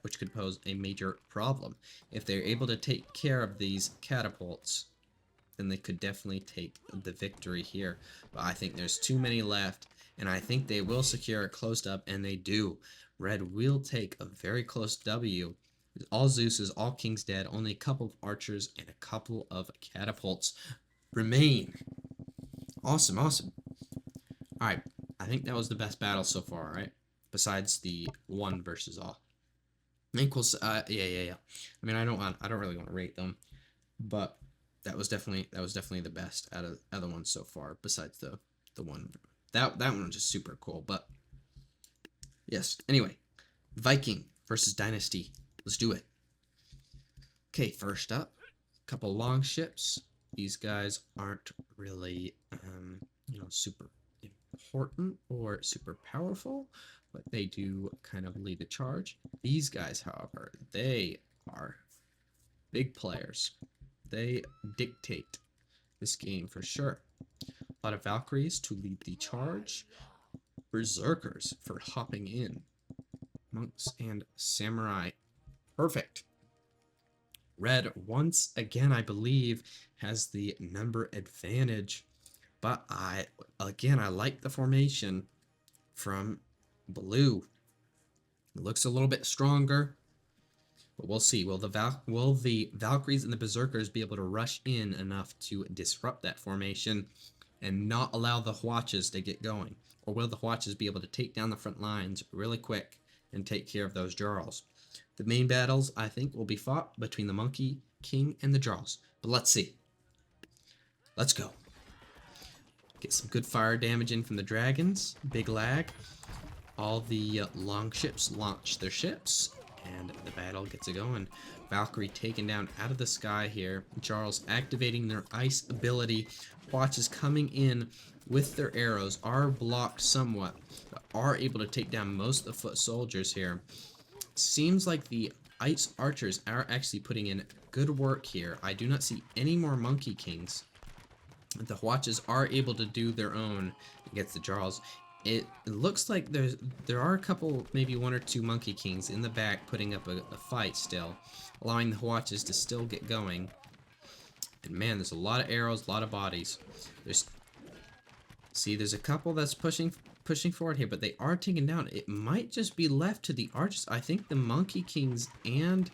which could pose a major problem. If they're able to take care of these catapults, then they could definitely take the victory here. But I think there's too many left, and I think they will secure it close up, and they do. Red will take a very close W. All Zeus's, all kings dead, only a couple of archers and a couple of catapults remain. Awesome, awesome. Alright, I think that was the best battle so far, right? Besides the one versus all. I think we'll, yeah. I mean, I don't really want to rate them, but that was definitely the best out of the ones so far. Besides the one that one was just super cool. But yes. Anyway, Viking versus Dynasty. Let's do it. Okay, first up, a couple long ships. These guys aren't really, super important or super powerful, but they do kind of lead the charge. These guys, however, they are big players. They dictate this game for sure. A lot of Valkyries to lead the charge. Berserkers for hopping in. Monks and samurai. Perfect. Red, once again, I believe, has the number advantage. But I like the formation from blue. It looks a little bit stronger. But we'll see. Will the Valkyries and the Berserkers be able to rush in enough to disrupt that formation and not allow the Hwatches to get going? Or will the Hwatches be able to take down the front lines really quick and take care of those Jarls? The main battles, I think, will be fought between the Monkey King and the Jarls. But let's see. Let's go. Get some good fire damage in from the dragons. Big lag. All the long ships launch their ships, and the battle gets it going. Valkyrie taken down out of the sky here. Jarls activating their ice ability. Hwatches coming in with their arrows. Are blocked somewhat, but are able to take down most of the foot soldiers here. Seems like the ice archers are actually putting in good work here. I do not see any more Monkey Kings. The Hwatches are able to do their own against the Jarls. It looks like there are a couple, maybe one or two Monkey Kings in the back putting up a fight still, allowing the Hwatches to still get going. And man, there's a lot of arrows, a lot of bodies. There's a couple that's pushing forward here, but they are taken down. It might just be left to the archers. I think the Monkey Kings and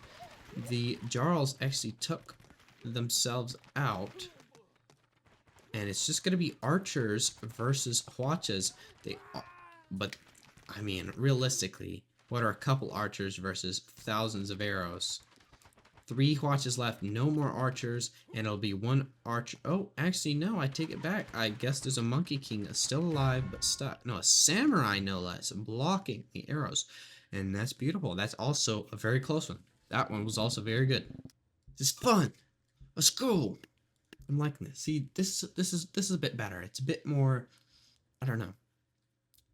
the Jarls actually took themselves out. And it's just going to be archers versus Hwatches. But, I mean, realistically, what are a couple archers versus thousands of arrows? 3 Hwatches left, no more archers, and it'll be 1 archer. Oh, actually, no, I take it back. I guess there's a Monkey King still alive, but stuck. No, a samurai, no less, blocking the arrows. And that's beautiful. That's also a very close one. That one was also very good. This is fun. Let's go. I'm liking this. See, this is a bit better. It's a bit more, I don't know.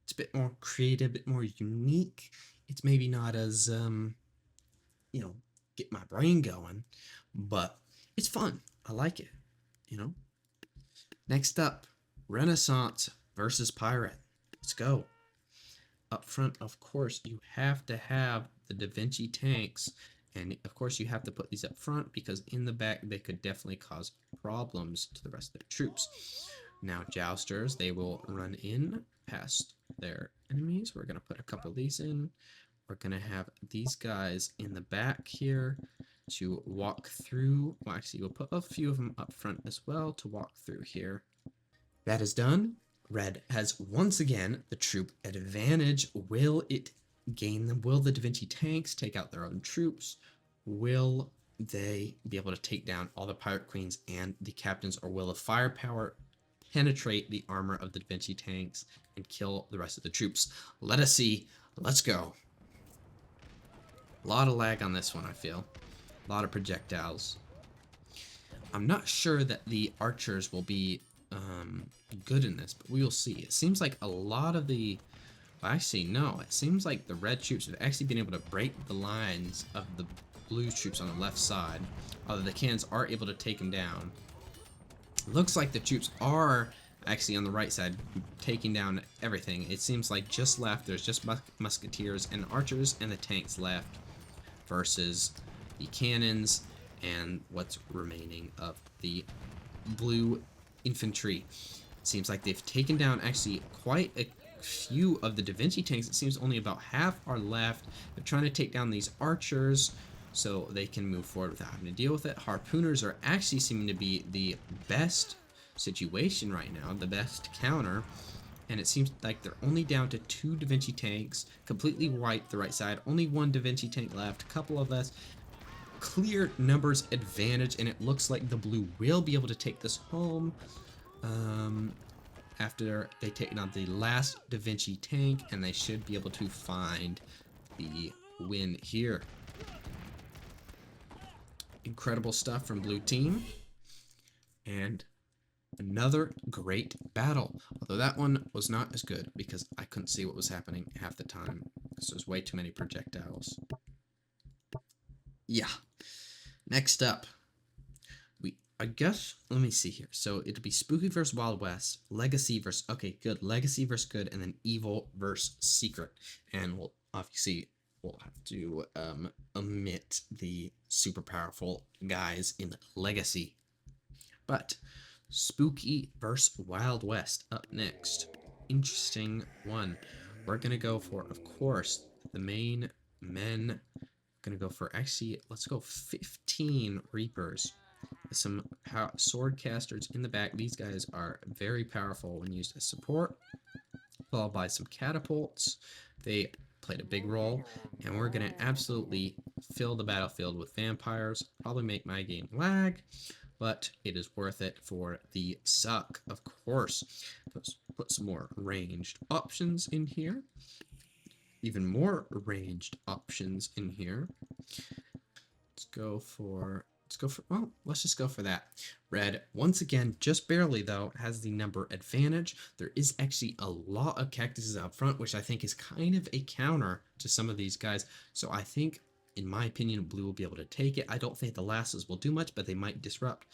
It's a bit more creative, a bit more unique. It's maybe not as, get my brain going, but it's fun. I like it, Next up, Renaissance versus Pirate. Let's go. Up front, of course, you have to have the Da Vinci tanks And of course you have to put these up front because in the back they could definitely cause problems to the rest of the troops. Now jousters, they will run in past their enemies. We're going to put a couple of these in. We're going to have these guys in the back here to walk through. Well, actually, we'll put a few of them up front as well to walk through here. That is done. Red has once again the troop advantage. Will it gain them? Will the Da Vinci tanks take out their own troops? Will they be able to take down all the pirate queens and the captains, or will the firepower penetrate the armor of the Da Vinci tanks and kill the rest of the troops? Let us see. Let's go. A lot of lag on this one, I feel. A lot of projectiles. I'm not sure that the archers will be good in this, but we will see. It seems like a lot of the... Well, actually, no. It seems like the red troops have actually been able to break the lines of the blue troops on the left side. Although the cannons are able to take them down. Looks like the troops are actually on the right side taking down everything. It seems like just left, there's just musketeers and archers and the tanks left versus the cannons and what's remaining of the blue infantry. It seems like they've taken down actually quite a few of the Da Vinci tanks. It seems only about half are left. They're trying to take down these archers so they can move forward without having to deal with it. Harpooners are actually seeming to be the best situation right now, the best counter, and it seems like they're only down to 2 Da Vinci tanks, completely wiped the right side, only 1 Da Vinci tank left, a couple of us. Clear numbers advantage, and it looks like the blue will be able to take this home after they take down the last Da Vinci tank, and they should be able to find the win here. Incredible stuff from blue team, and another great battle, although that one was not as good because I couldn't see what was happening half the time because there's way too many projectiles. Yeah. Next up, I guess, let me see here. So it'll be Spooky versus Wild West, Legacy versus, okay, good, Legacy versus Good, and then Evil versus Secret. And we'll have to omit the super powerful guys in Legacy. But Spooky versus Wild West up next. Interesting one. We're going to go for, of course, the main men. Gonna go for, actually, let's go 15 Reapers. Some sword casters in the back. These guys are very powerful when used as support, followed by some catapults. They played a big role, and we're gonna absolutely fill the battlefield with vampires. Probably make my game lag, but it is worth it for the suck, of course. Let's put some more ranged options in here. Even more ranged options in here. Well, let's just go for that. Red, once again, just barely though, has the number advantage. There is actually a lot of cactuses up front, which I think is kind of a counter to some of these guys. So I think, in my opinion, blue will be able to take it. I don't think the lasses will do much, but they might disrupt.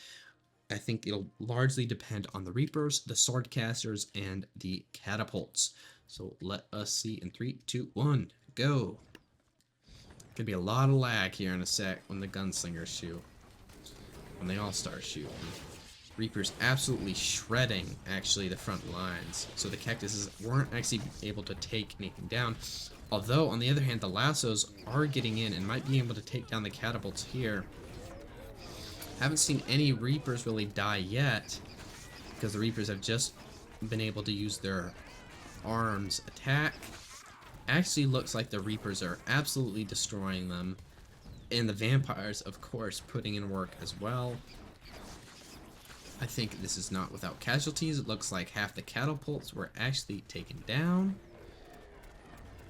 I think it'll largely depend on the Reapers, the sword casters, and the catapults. So let us see in 3, 2, 1, go. Could be a lot of lag here in a sec when the gunslingers shoot. When they all start shooting. Reapers absolutely shredding, actually, the front lines. So the cactuses weren't actually able to take anything down. Although, on the other hand, the lassos are getting in and might be able to take down the catapults here. Haven't seen any Reapers really die yet, because the Reapers have just been able to use their arms attack. Actually looks like the Reapers are absolutely destroying them, and the vampires, of course, putting in work as well. I think this is not without casualties. It looks like half the catapults were actually taken down,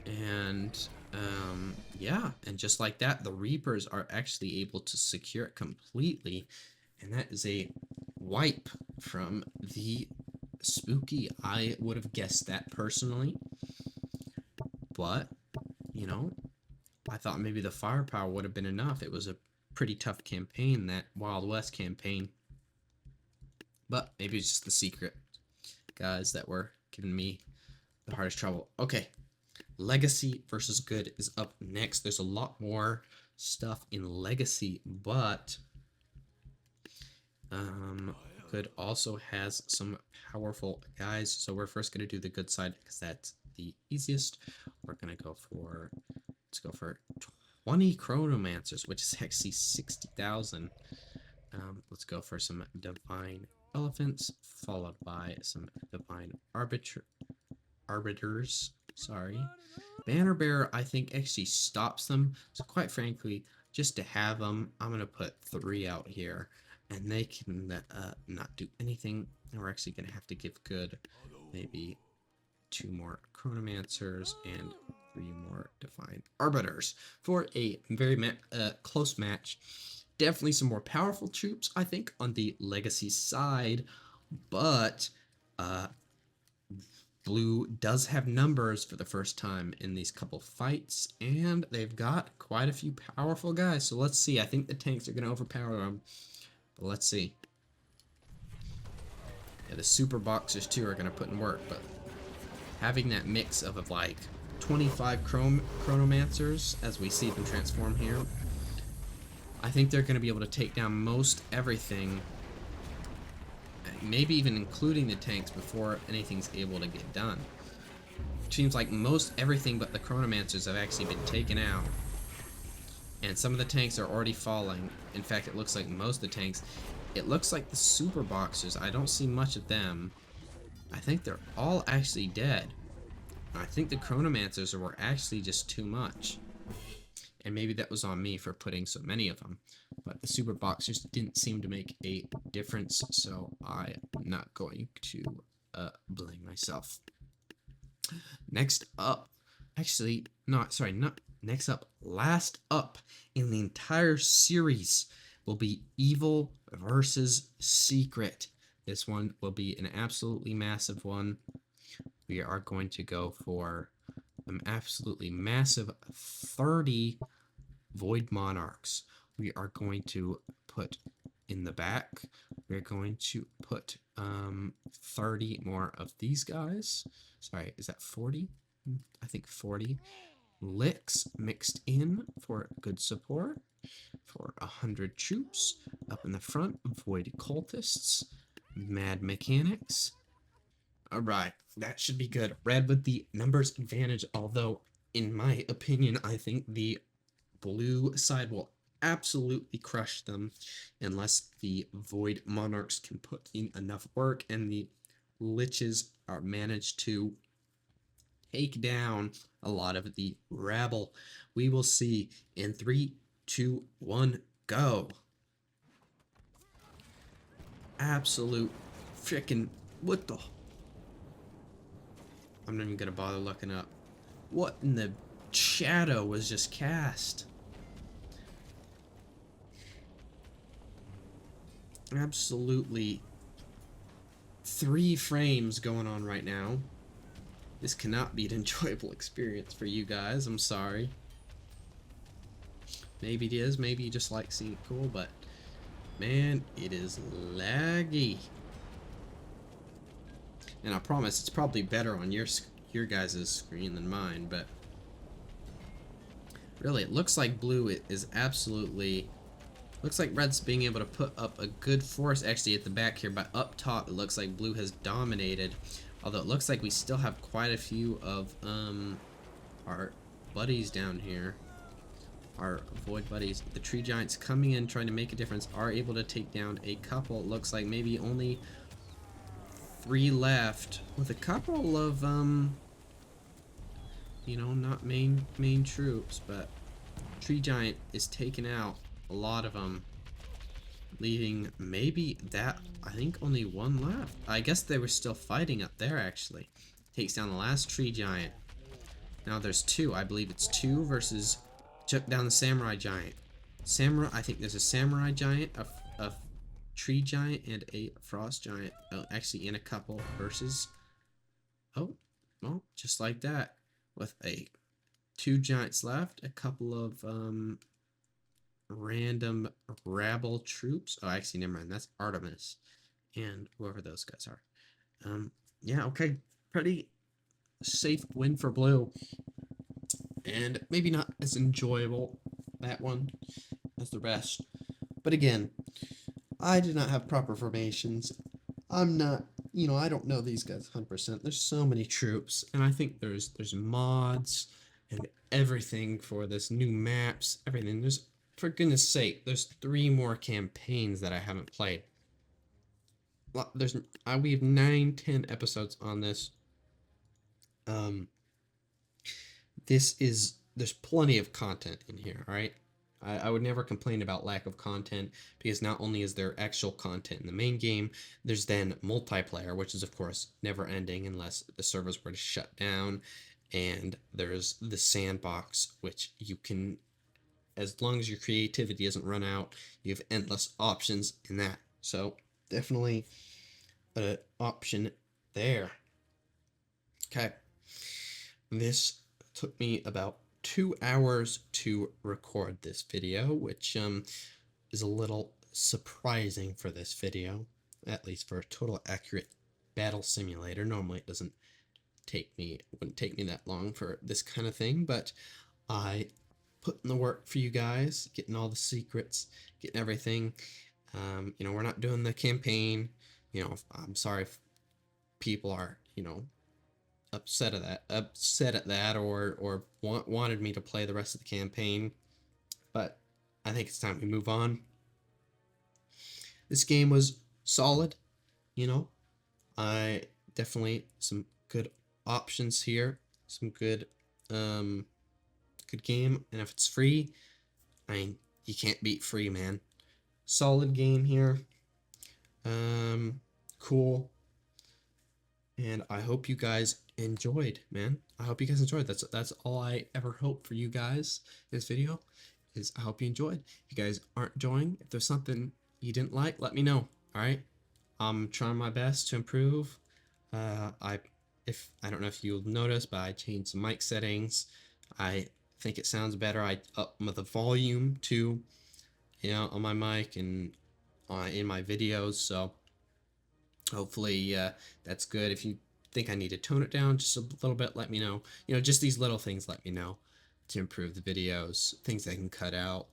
and yeah, and just like that, the Reapers are actually able to secure it completely, and that is a wipe from the Spooky. I would have guessed that personally, but, you know, I thought maybe the firepower would have been enough. It was a pretty tough campaign, that Wild West campaign, but maybe it's just the Secret guys that were giving me the hardest trouble. Okay, Legacy versus Good is up next. There's a lot more stuff in Legacy, but Good also has some powerful guys. So we're first going to do the good side because that's the easiest. We're going to go for, let's go for 20 Chronomancers, which is actually 60,000. Let's go for some Divine Elephants, followed by some Divine Arbiters. Sorry. Banner Bearer, I think, actually stops them. So quite frankly, just to have them, I'm going to put 3 out here. And they can not do anything. And we're actually going to have to give good maybe 2 more Chronomancers and 3 more Divine Arbiters for a very close match. Definitely some more powerful troops, I think, on the Legacy side. But Blue does have numbers for the first time in these couple fights, and they've got quite a few powerful guys. So let's see. I think the tanks are going to overpower them, but let's see. Yeah, the super boxers too are going to put in work, but having that mix of like 25 Chronomancers, as we see them transform here, I think they're going to be able to take down most everything, maybe even including the tanks before anything's able to get done. It seems like most everything but the Chronomancers have actually been taken out. And some of the tanks are already falling. In fact, it looks like most of the tanks. It looks like the Super Boxers, I don't see much of them. I think they're all actually dead. I think the Chronomancers were actually just too much. And maybe that was on me for putting so many of them. But the Super Boxers didn't seem to make a difference, so I'm not going to blame myself. Next up, actually, not next up, last up in the entire series will be Evil versus Secret. This one will be an absolutely massive one. We are going to go for an absolutely massive 30 Void Monarchs. We are going to put in the back, we're going to put 30 more of these guys. Sorry, is that 40? I think 40. Licks mixed in for good support. For 100 troops. Up in the front, Void Cultists. Mad Mechanics. Alright, that should be good. Red with the numbers advantage, although, in my opinion, I think the blue side will absolutely crush them unless the Void Monarchs can put in enough work and the Liches are managed to take down a lot of the rabble. We will see in 3, 2, 1, go. Absolute freaking, what the? I'm not even gonna bother looking up. What in the shadow was just cast? Absolutely 3 frames going on right now. This cannot be an enjoyable experience for you guys. I'm sorry. Maybe it is. Maybe you just like seeing it cool, but man, it is laggy. And I promise it's probably better on your guys' screen than mine, but really it looks like blue is absolutely, looks like red's being able to put up a good force actually at the back here, but up top it looks like blue has dominated, although it looks like we still have quite a few of our buddies down here, our void buddies. The tree giants coming in trying to make a difference are able to take down a couple. It looks like maybe only 3 left with a couple of you know, not main troops, but tree giant is taking out a lot of them, leaving maybe that, I think only 1 left. I guess they were still fighting up there actually. Takes down the last tree giant. Now there's 2, I believe it's 2 versus, took down the samurai giant. I think there's a samurai giant, a tree giant, and a frost giant. Oh, actually in a couple versus, oh, well, just like that, with 2 giants left, a couple of random rabble troops. Oh, actually, never mind. That's Artemis and whoever those guys are. Yeah, okay. Pretty safe win for blue. And maybe not as enjoyable that one as the rest. But again, I did not have proper formations. I'm not, I don't know these guys 100%. There's so many troops, and I think there's mods and everything for this, new maps, everything. There's, for goodness sake, there's 3 more campaigns that I haven't played. We have 9-10 episodes on this. There's plenty of content in here, all right? I would never complain about lack of content, because not only is there actual content in the main game, there's then multiplayer, which is of course never ending unless the servers were to shut down, and there's the sandbox, which you can, as long as your creativity doesn't run out, you have endless options in that. So definitely an option there. Okay, this took me about 2 hours to record this video, which is a little surprising for this video, at least for a total accurate battle simulator. Normally it wouldn't take me that long for this kind of thing, but I put in the work for you guys, getting all the secrets, getting everything. We're not doing the campaign. I'm sorry if people are, upset at that, or wanted me to play the rest of the campaign, but I think it's time we move on. This game was solid, I definitely some good options here, some good game, and if it's free, you can't beat free, man. Solid game here. Cool. And I hope you guys enjoyed, man. I hope you guys enjoyed. That's all I ever hope for you guys in this video, is I hope you enjoyed. If you guys aren't enjoying, if there's something you didn't like, let me know. All right, I'm trying my best to improve. I don't know if you'll notice, but I changed some mic settings. I think it sounds better. I up the volume too, on my mic and in my videos. So hopefully that's good. If you think I need to tone it down just a little bit, let me know. Just these little things, let me know to improve the videos. Things I can cut out.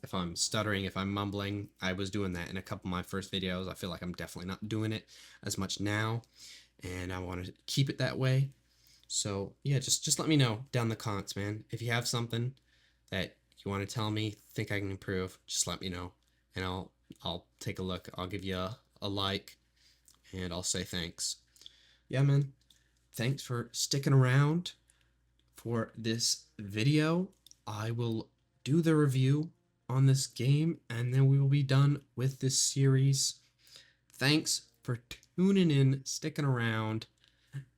If I'm stuttering, if I'm mumbling, I was doing that in a couple of my first videos. I feel like I'm definitely not doing it as much now, and I want to keep it that way. So yeah, just let me know down in the comments, man. If you have something that you want to tell me, think I can improve, just let me know, and I'll take a look. I'll give you a like, and I'll say thanks. Yeah, man. Thanks for sticking around for this video. I will do the review on this game, and then we will be done with this series. Thanks for tuning in, sticking around,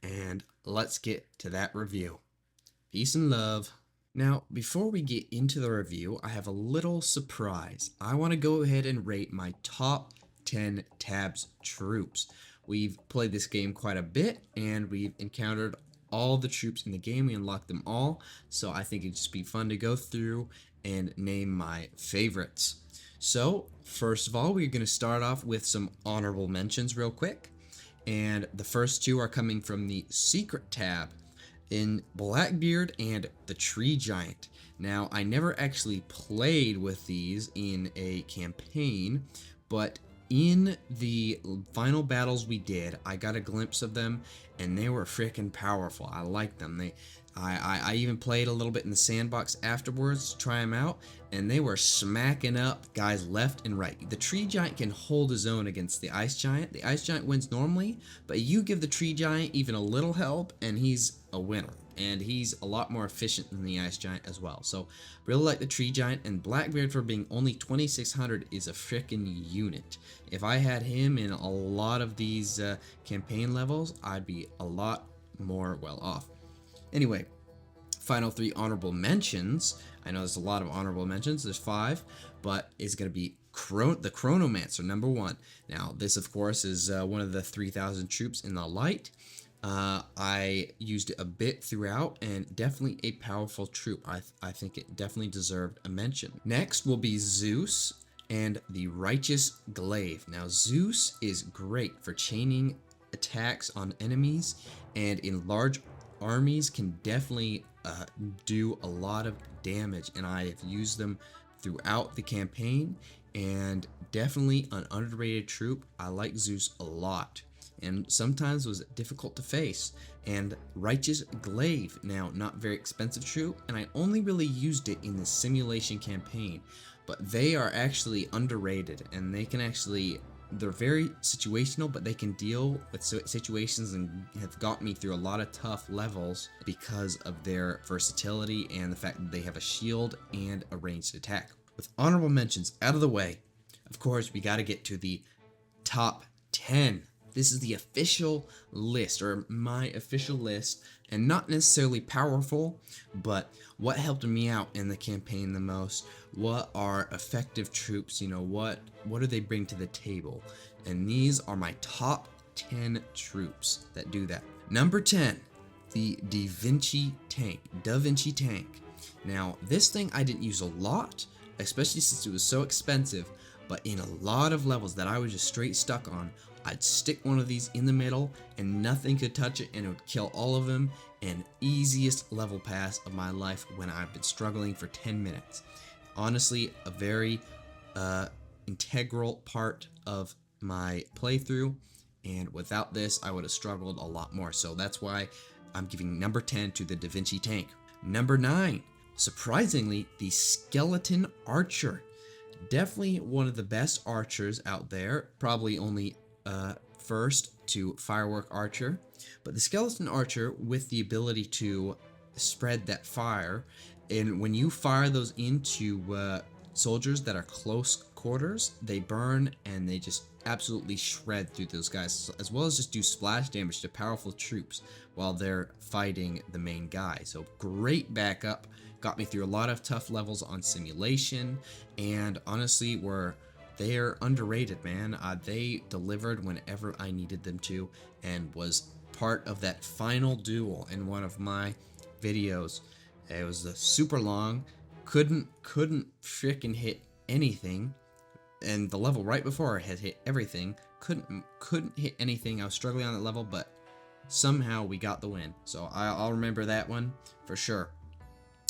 and let's get to that review. Peace and love. Now, before we get into the review, I have a little surprise. I want to go ahead and rate my top 10 Tabs troops. We've played this game quite a bit, and we've encountered all the troops in the game. We unlocked them all, so I think it'd just be fun to go through and name my favorites. So, first of all, we're going to start off with some honorable mentions real quick. And the first 2 are coming from the Secret tab in Blackbeard and the Tree Giant. Now, I never actually played with these in a campaign, but in the final battles we did, I got a glimpse of them, and they were freaking powerful. I liked them. I even played a little bit in the sandbox afterwards to try them out, and they were smacking up guys left and right. The Tree Giant can hold his own against the Ice Giant. The Ice Giant wins normally, but you give the Tree Giant even a little help, and he's a winner. And he's a lot more efficient than the Ice Giant as well. So, really like the Tree Giant, and Blackbeard, for being only 2600, is a freaking unit. If I had him in a lot of these campaign levels, I'd be a lot more well off. Anyway, final 3 honorable mentions. I know there's a lot of honorable mentions. There's 5, but it's going to be the Chronomancer, number 1. Now, this, of course, is one of the 3000 troops in the light. I used it a bit throughout, and definitely a powerful troop. I think it definitely deserved a mention. Next will be Zeus and the Righteous Glaive. Now, Zeus is great for chaining attacks on enemies, and in large armies can definitely do a lot of damage, and I have used them throughout the campaign, and definitely an underrated troop. I like Zeus a lot, and sometimes was difficult to face. And Righteous Glaive, now not very expensive troop, and I only really used it in the simulation campaign, but they are actually underrated, and they can actually, they're very situational, but they can deal with situations and have got me through a lot of tough levels because of their versatility and the fact that they have a shield and a ranged attack. With honorable mentions out of the way, of course, we got to get to the top 10. This is the official list, or my official list, and not necessarily powerful, but what helped me out in the campaign the most. What are effective troops, what do they bring to the table? And these are my top 10 troops that do that. Number 10, the Da Vinci tank. Now, this thing I didn't use a lot, especially since it was so expensive, but in a lot of levels that I was just straight stuck on, I'd stick one of these in the middle and nothing could touch it, and it would kill all of them. And easiest level pass of my life when I've been struggling for 10 minutes. Honestly, a very integral part of my playthrough, and without this I would have struggled a lot more. So that's why I'm giving number 10 to the Da Vinci tank. Number 9, surprisingly, the Skeleton Archer. Definitely one of the best archers out there, probably only first to Firework Archer, but the Skeleton Archer, with the ability to spread that fire, and when you fire those into soldiers that are close quarters, they burn and they just absolutely shred through those guys, as well as just do splash damage to powerful troops while they're fighting the main guy. So great backup, got me through a lot of tough levels on simulation, and honestly they're underrated, man. They delivered whenever I needed them to, and was part of that final duel in one of my videos. It was super long, couldn't freaking hit anything, and the level right before I had hit everything, couldn't hit anything. I was struggling on that level, but somehow we got the win. So I'll remember that one for sure.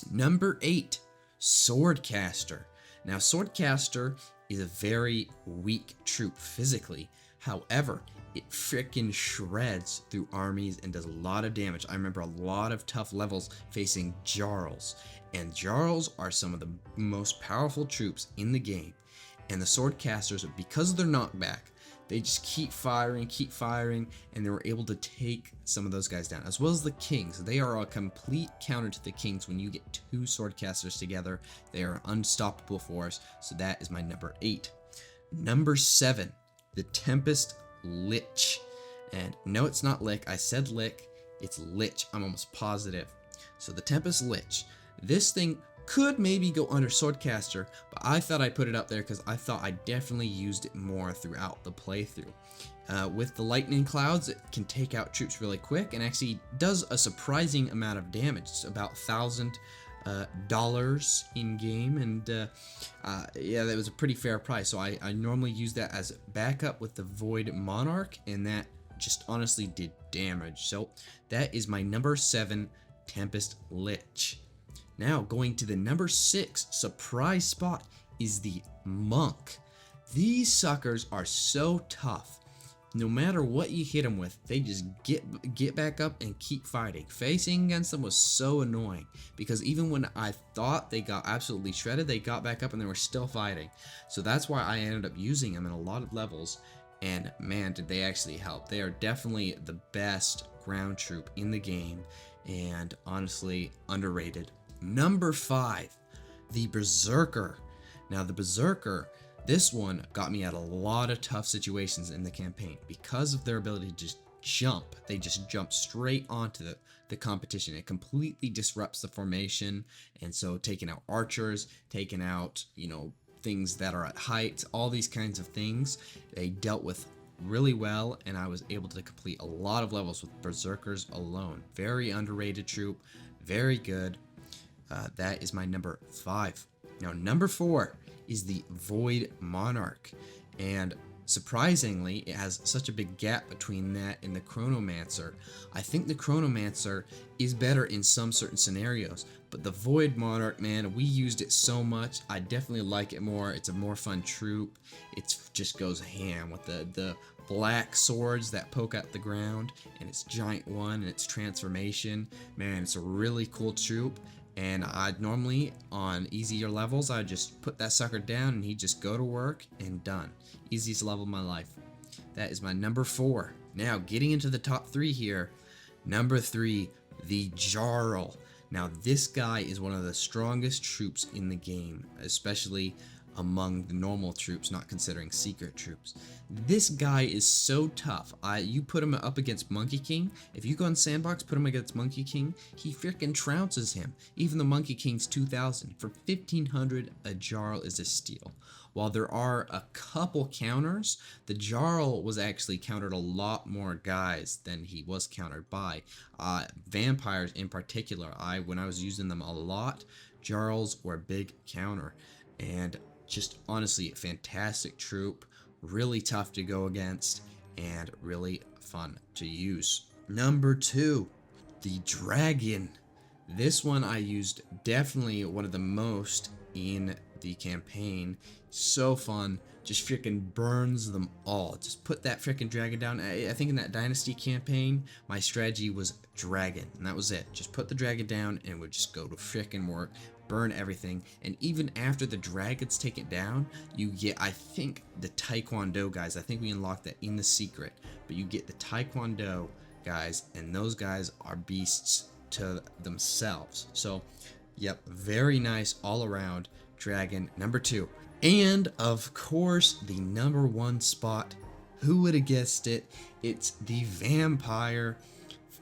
Number 8, Swordcaster. Now, Swordcaster is a very weak troop physically. However, it frickin' shreds through armies and does a lot of damage. I remember a lot of tough levels facing Jarls, and Jarls are some of the most powerful troops in the game. And the Swordcasters, because of their knockback, they just keep firing, and they were able to take some of those guys down, as well as the Kings. They are a complete counter to the Kings. When you get 2 Swordcasters together, they are an unstoppable force. So that is my number 8. Number 7, the Tempest Lich. And no, it's not Lick. I said Lick. It's Lich. I'm almost positive. So the Tempest Lich. This thing could maybe go under Swordcaster, but I thought I'd put it up there because I thought I definitely used it more throughout the playthrough. With the lightning clouds, it can take out troops really quick, and actually does a surprising amount of damage. It's about $1,000 in game, and yeah, that was a pretty fair price. So I normally use that as backup with the Void Monarch, and that just honestly did damage. So that is my number 7 Tempest Lich. Now, going to the number 6 surprise spot is the Monk. These suckers are so tough. No matter what you hit them with, they just get back up and keep fighting. Facing against them was so annoying, because even when I thought they got absolutely shredded, they got back up and they were still fighting. So that's why I ended up using them in a lot of levels, and man, did they actually help. They are definitely the best ground troop in the game, and honestly underrated. Number 5, the Berserker. Now, the Berserker, this one got me out of a lot of tough situations in the campaign because of their ability to just jump. They just jump straight onto the competition. It completely disrupts the formation, and so taking out archers, taking out, things that are at height, all these kinds of things, they dealt with really well, and I was able to complete a lot of levels with Berserkers alone. Very underrated troop, very good. That is my number 5. Now, number 4 is the Void Monarch. And Surprisingly, it has such a big gap between that and the Chronomancer. I think the Chronomancer is better in some certain scenarios, but the Void Monarch, man, we used it so much. I definitely like it more. It's a more fun troop. It just goes ham with the black swords that poke out the ground, and its giant one and its transformation. Man, it's a really cool troop. And I'd normally, on easier levels, I'd just put that sucker down and he'd just go to work and done. Easiest level of my life. That is my number 4. Now, getting into the top 3 here. Number 3, the Jarl. Now, this guy is one of the strongest troops in the game, especially among the normal troops, not considering secret troops. This guy is so tough. You put him up against Monkey King. If you go on Sandbox, put him against Monkey King, he freaking trounces him. Even the Monkey King's 2,000. For 1,500, a Jarl is a steal. While there are a couple counters, the Jarl was actually countered a lot more guys than he was countered by. Vampires in particular, when I was using them a lot, Jarls were a big counter. And just honestly a fantastic troop, really tough to go against, and really fun to use. Number 2, the Dragon. This one I used definitely one of the most in the campaign. So fun, just freaking burns them all. Just put that freaking dragon down. I think in that Dynasty campaign, my strategy was dragon, and that was it. Just put the dragon down and it would just go to freaking work. Burn everything, and even after the dragons take it down, you get, I think, the Taekwondo guys. I think we unlocked that in the secret, but you get the Taekwondo guys, and those guys are beasts to themselves. So, yep, very nice all around dragon. Number 2, and of course the number 1 spot. Who would have guessed it? It's the Vampire.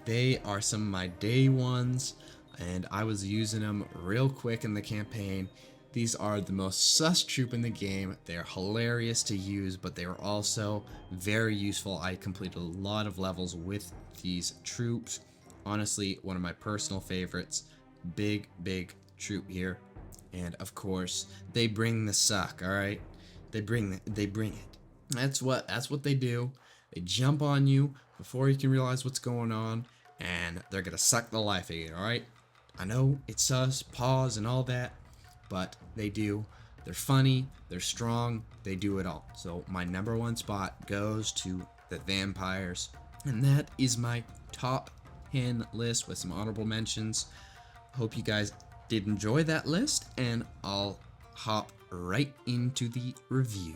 They are some of my day ones, and I was using them real quick in the campaign. These are the most sus troop in the game. They're hilarious to use, but they are also very useful. I completed a lot of levels with these troops. Honestly, one of my personal favorites. Big troop here. And of course, they bring the suck, alright? They bring it. That's what they do. They jump on you before you can realize what's going on, and they're gonna suck the life out of you, alright? I know it's sus, pause, and all that, but they do. They're funny, they're strong, they do it all. So my number 1 spot goes to the Vampires. And that is my top 10 list with some honorable mentions. Hope you guys did enjoy that list, and I'll hop right into the review.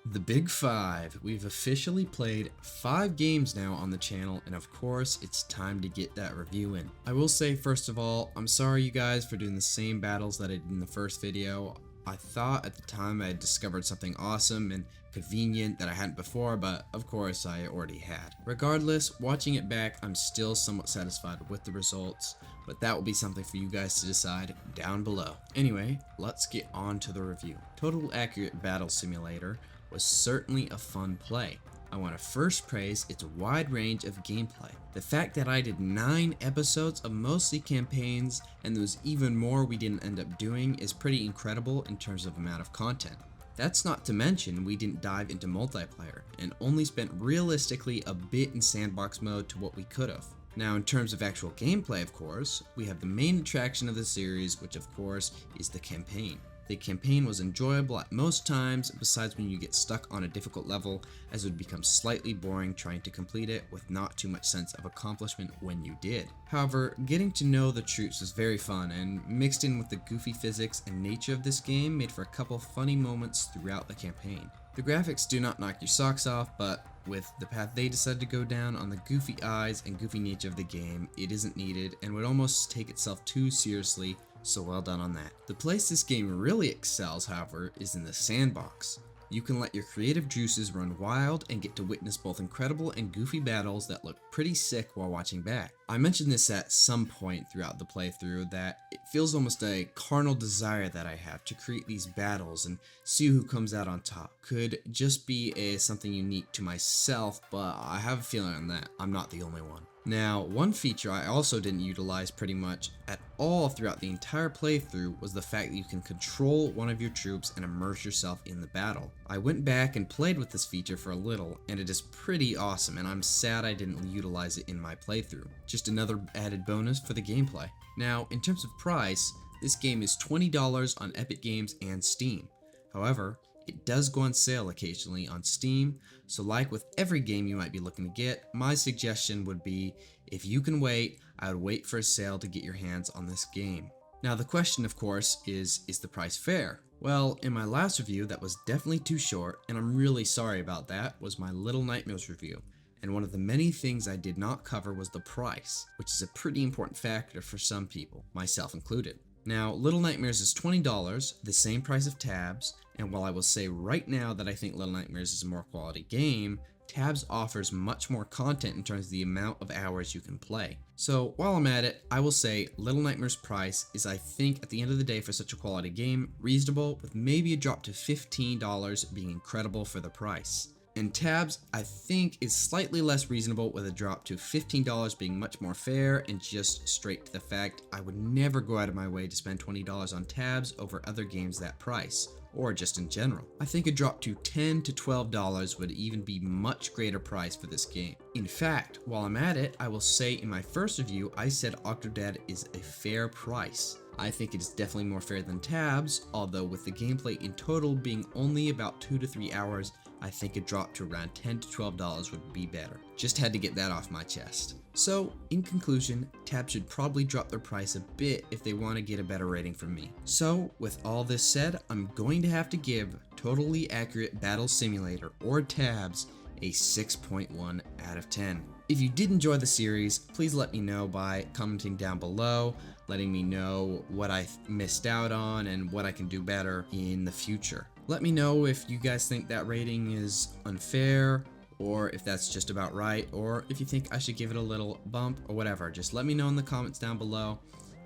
The Big 5. We've officially played 5 games now on the channel, and of course it's time to get that review in. I will say first of all, I'm sorry you guys for doing the same battles that I did in the first video. I thought at the time I had discovered something awesome and convenient that I hadn't before, but of course I already had. Regardless, watching it back, I'm still somewhat satisfied with the results, but that will be something for you guys to decide down below. Anyway, let's get on to the review. Total Accurate Battle Simulator was certainly a fun play. I want to first praise its wide range of gameplay. The fact that I did 9 episodes of mostly campaigns, and there was even more we didn't end up doing, is pretty incredible in terms of amount of content. That's not to mention we didn't dive into multiplayer, and only spent realistically a bit in sandbox mode to what we could have. Now in terms of actual gameplay, of course, we have the main attraction of the series, which of course is the campaign. The campaign was enjoyable at most times, besides when you get stuck on a difficult level, as it would become slightly boring trying to complete it with not too much sense of accomplishment when you did. However, getting to know the troops was very fun, and mixed in with the goofy physics and nature of this game made for a couple funny moments throughout the campaign. The graphics do not knock your socks off, but with the path they decided to go down on the goofy eyes and goofy nature of the game, it isn't needed and would almost take itself too seriously, so well done on that. The place this game really excels, however, is in the sandbox. You can let your creative juices run wild and get to witness both incredible and goofy battles that look pretty sick while watching back. I mentioned this at some point throughout the playthrough that it feels almost a carnal desire that I have to create these battles and see who comes out on top. Could just be something unique to myself, but I have a feeling on that I'm not the only one. Now, one feature I also didn't utilize pretty much at all throughout the entire playthrough was the fact that you can control one of your troops and immerse yourself in the battle. I went back and played with this feature for a little, and it is pretty awesome, and I'm sad I didn't utilize it in my playthrough. Just another added bonus for the gameplay. Now, in terms of price, this game is $20 on Epic Games and Steam. However, it does go on sale occasionally on Steam, so like with every game you might be looking to get, my suggestion would be, if you can wait, I would wait for a sale to get your hands on this game. Now the question of course is the price fair? Well, in my last review that was definitely too short, and I'm really sorry about that, was my Little Nightmares review. And one of the many things I did not cover was the price, which is a pretty important factor for some people, myself included. Now, Little Nightmares is $20, the same price of Tabs, and while I will say right now that I think Little Nightmares is a more quality game, Tabs offers much more content in terms of the amount of hours you can play. So while I'm at it, I will say Little Nightmares price is, I think at the end of the day for such a quality game, reasonable, with maybe a drop to $15 being incredible for the price. And Tabs, I think, is slightly less reasonable with a drop to $15 being much more fair, and just straight to the fact, I would never go out of my way to spend $20 on Tabs over other games that price, or just in general. I think a drop to $10 to $12 would even be much greater price for this game. In fact, while I'm at it, I will say in my first review, I said Octodad is a fair price. I think it is definitely more fair than Tabs, although with the gameplay in total being only about 2 to 3 hours, I think a drop to around $10 to $12 would be better. Just had to get that off my chest. So, in conclusion, Tabs should probably drop their price a bit if they want to get a better rating from me. So, with all this said, I'm going to have to give Totally Accurate Battle Simulator, or Tabs, a 6.1 out of 10. If you did enjoy the series, please let me know by commenting down below, letting me know what I missed out on and what I can do better in the future. Let me know if you guys think that rating is unfair, or if that's just about right, or if you think I should give it a little bump or whatever. Just let me know in the comments down below,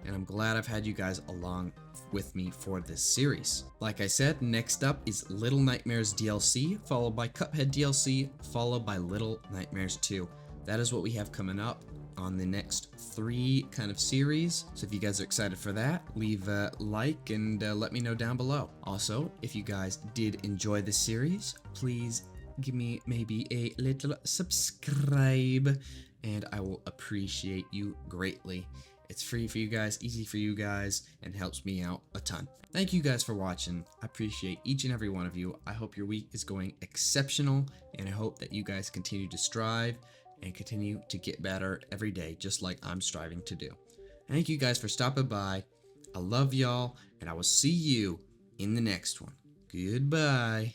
and I'm glad I've had you guys along with me for this series. Like I said, next up is Little Nightmares DLC, followed by Cuphead DLC, followed by Little Nightmares 2. That is what we have coming up on the next 3 kind of series. So if you guys are excited for that, leave a like and let me know down below. Also, if you guys did enjoy this series, please give me maybe a little subscribe, and I will appreciate you greatly. It's free for you guys, easy for you guys, and helps me out a ton. Thank you guys for watching. I appreciate each and every one of you. I hope your week is going exceptional, and I hope that you guys continue to strive and continue to get better every day, just like I'm striving to do. Thank you guys for stopping by. I love y'all, and I will see you in the next one. Goodbye.